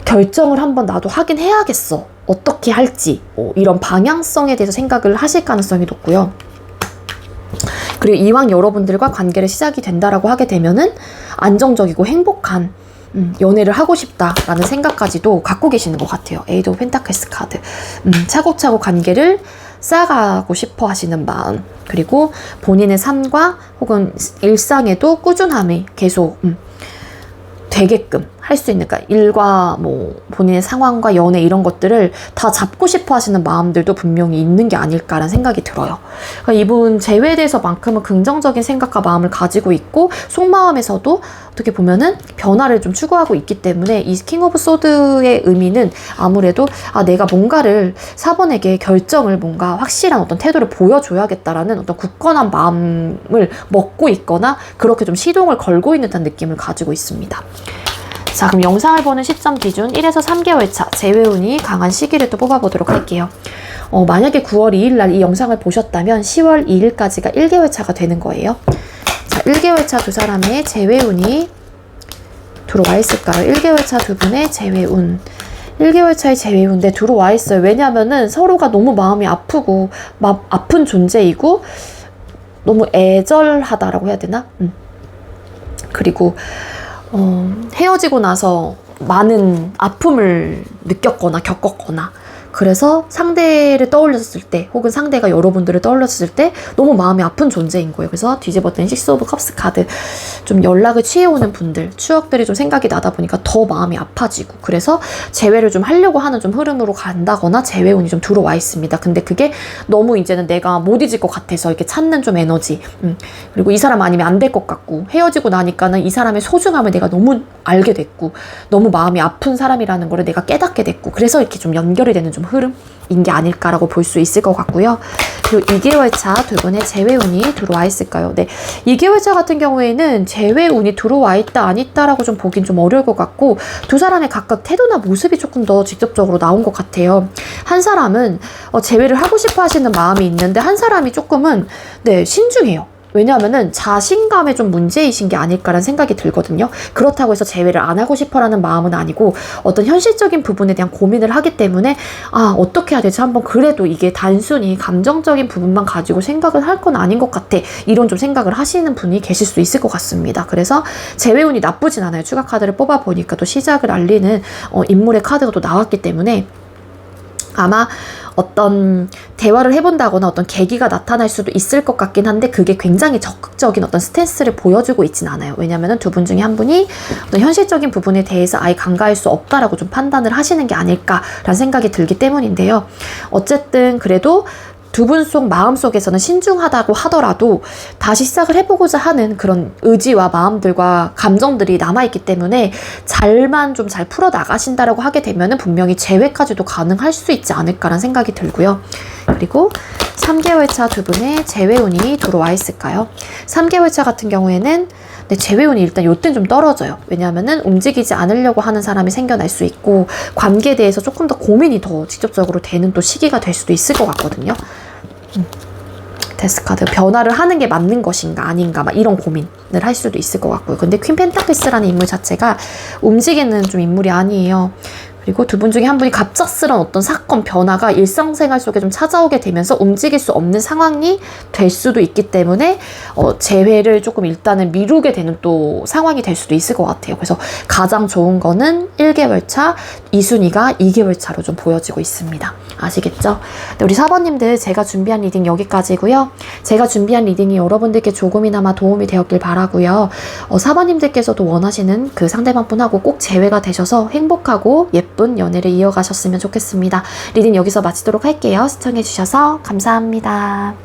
결정을 한번 나도 하긴 해야겠어. 어떻게 할지 이런 방향성에 대해서 생각을 하실 가능성이 높고요. 그리고 이왕 여러분들과 관계를 시작이 된다라고 하게 되면은 안정적이고 행복한 연애를 하고 싶다라는 생각까지도 갖고 계시는 것 같아요. 에이드 오브 펜타클스 카드. 차곡차곡 관계를 쌓아가고 싶어 하시는 마음, 그리고 본인의 삶과 혹은 일상에도 꾸준함이 계속 되게끔 할 수 있는, 그러니까 일과 뭐 본인의 상황과 연애 이런 것들을 다 잡고 싶어 하시는 마음들도 분명히 있는 게 아닐까라는 생각이 들어요. 그러니까 이분 재회에 대해서만큼은 긍정적인 생각과 마음을 가지고 있고 속마음에서도 어떻게 보면은 변화를 좀 추구하고 있기 때문에 이 킹 오브 소드의 의미는 아무래도 내가 뭔가를 4번에게 결정을 뭔가 확실한 어떤 태도를 보여줘야겠다라는 어떤 굳건한 마음을 먹고 있거나 그렇게 좀 시동을 걸고 있는 듯한 느낌을 가지고 있습니다. 자, 그럼 영상을 보는 시점 기준 1에서 3개월 차 재회운이 강한 시기를 또 뽑아보도록 할게요. 만약에 9월 2일 날 이 영상을 보셨다면 10월 2일까지가 1개월 차가 되는 거예요. 자, 1개월 차 두 사람의 재회운이 들어와 있을까요? 1개월 차 두 분의 재회운. 1개월 차의 재회운인데 들어와 있어요. 왜냐면은 서로가 너무 마음이 아프고 아픈 존재이고 너무 애절하다라고 해야 되나? 그리고 헤어지고 나서 많은 아픔을 느꼈거나 겪었거나 그래서 상대를 떠올렸을 때 혹은 상대가 여러분들을 떠올렸을 때 너무 마음이 아픈 존재인 거예요. 그래서 뒤집었더니 식스 오브 컵스 카드, 좀 연락을 취해오는 분들, 추억들이 좀 생각이 나다 보니까 더 마음이 아파지고 그래서 재회를 좀 하려고 하는 좀 흐름으로 간다거나 재회운이 좀 들어와 있습니다. 근데 그게 너무 이제는 내가 못 잊을 것 같아서 이렇게 찾는 좀 에너지, 그리고 이 사람 아니면 안 될 것 같고 헤어지고 나니까는 이 사람의 소중함을 내가 너무 알게 됐고 너무 마음이 아픈 사람이라는 거를 내가 깨닫게 됐고 그래서 이렇게 좀 연결이 되는 좀 흐름인 게 아닐까라고 볼 수 있을 것 같고요. 그리고 2개월차 두 분의 재회운이 들어와 있을까요? 네, 2개월차 같은 경우에는 재회운이 들어와 있다 안 있다라고 좀 보긴 좀 어려울 것 같고, 두 사람의 각각 태도나 모습이 조금 더 직접적으로 나온 것 같아요. 한 사람은 재회를 하고 싶어 하시는 마음이 있는데, 한 사람이 조금은 네, 신중해요. 왜냐하면은 자신감에 좀 문제이신 게 아닐까라는 생각이 들거든요. 그렇다고 해서 재회를 안 하고 싶어라는 마음은 아니고, 어떤 현실적인 부분에 대한 고민을 하기 때문에 어떻게 해야 되지? 한번 그래도 이게 단순히 감정적인 부분만 가지고 생각을 할 건 아닌 것 같아. 이런 좀 생각을 하시는 분이 계실 수 있을 것 같습니다. 그래서 재회운이 나쁘진 않아요. 추가 카드를 뽑아보니까 또 시작을 알리는 인물의 카드가 또 나왔기 때문에 아마 어떤 대화를 해본다거나 어떤 계기가 나타날 수도 있을 것 같긴 한데, 그게 굉장히 적극적인 어떤 스탠스를 보여주고 있진 않아요. 왜냐면은 두 분 중에 한 분이 어떤 현실적인 부분에 대해서 아예 간과할 수 없다라고 좀 판단을 하시는 게 아닐까라는 생각이 들기 때문인데요. 어쨌든 그래도 두 분 속 마음속에서는 신중하다고 하더라도 다시 시작을 해보고자 하는 그런 의지와 마음들과 감정들이 남아있기 때문에 잘만 좀 잘 풀어나가신다라고 하게 되면은 분명히 재회까지도 가능할 수 있지 않을까라는 생각이 들고요. 그리고 3개월차 두 분의 재회운이 들어와 있을까요? 3개월차 같은 경우에는 네, 재회운이 일단 요때는 좀 떨어져요. 왜냐하면은 움직이지 않으려고 하는 사람이 생겨날 수 있고, 관계에 대해서 조금 더 고민이 더 직접적으로 되는 또 시기가 될 수도 있을 것 같거든요. 데스카드, 변화를 하는 게 맞는 것인가 아닌가 막 이런 고민을 할 수도 있을 것 같고요. 근데 퀸 펜타클스라는 인물 자체가 움직이는 좀 인물이 아니에요. 그리고 두 분 중에 한 분이 갑작스런 어떤 사건, 변화가 일상생활 속에 좀 찾아오게 되면서 움직일 수 없는 상황이 될 수도 있기 때문에 재회를 조금 일단은 미루게 되는 또 상황이 될 수도 있을 것 같아요. 그래서 가장 좋은 거는 1개월차, 2순위가 2개월차로 좀 보여지고 있습니다. 아시겠죠? 네, 우리 4번님들, 제가 준비한 리딩 여기까지고요. 제가 준비한 리딩이 여러분들께 조금이나마 도움이 되었길 바라고요. 4번님들께서도 원하시는 그 상대방분하고 꼭 재회가 되셔서 행복하고 예쁜 연애를 이어가셨으면 좋겠습니다. 리딩 여기서 마치도록 할게요. 시청해주셔서 감사합니다.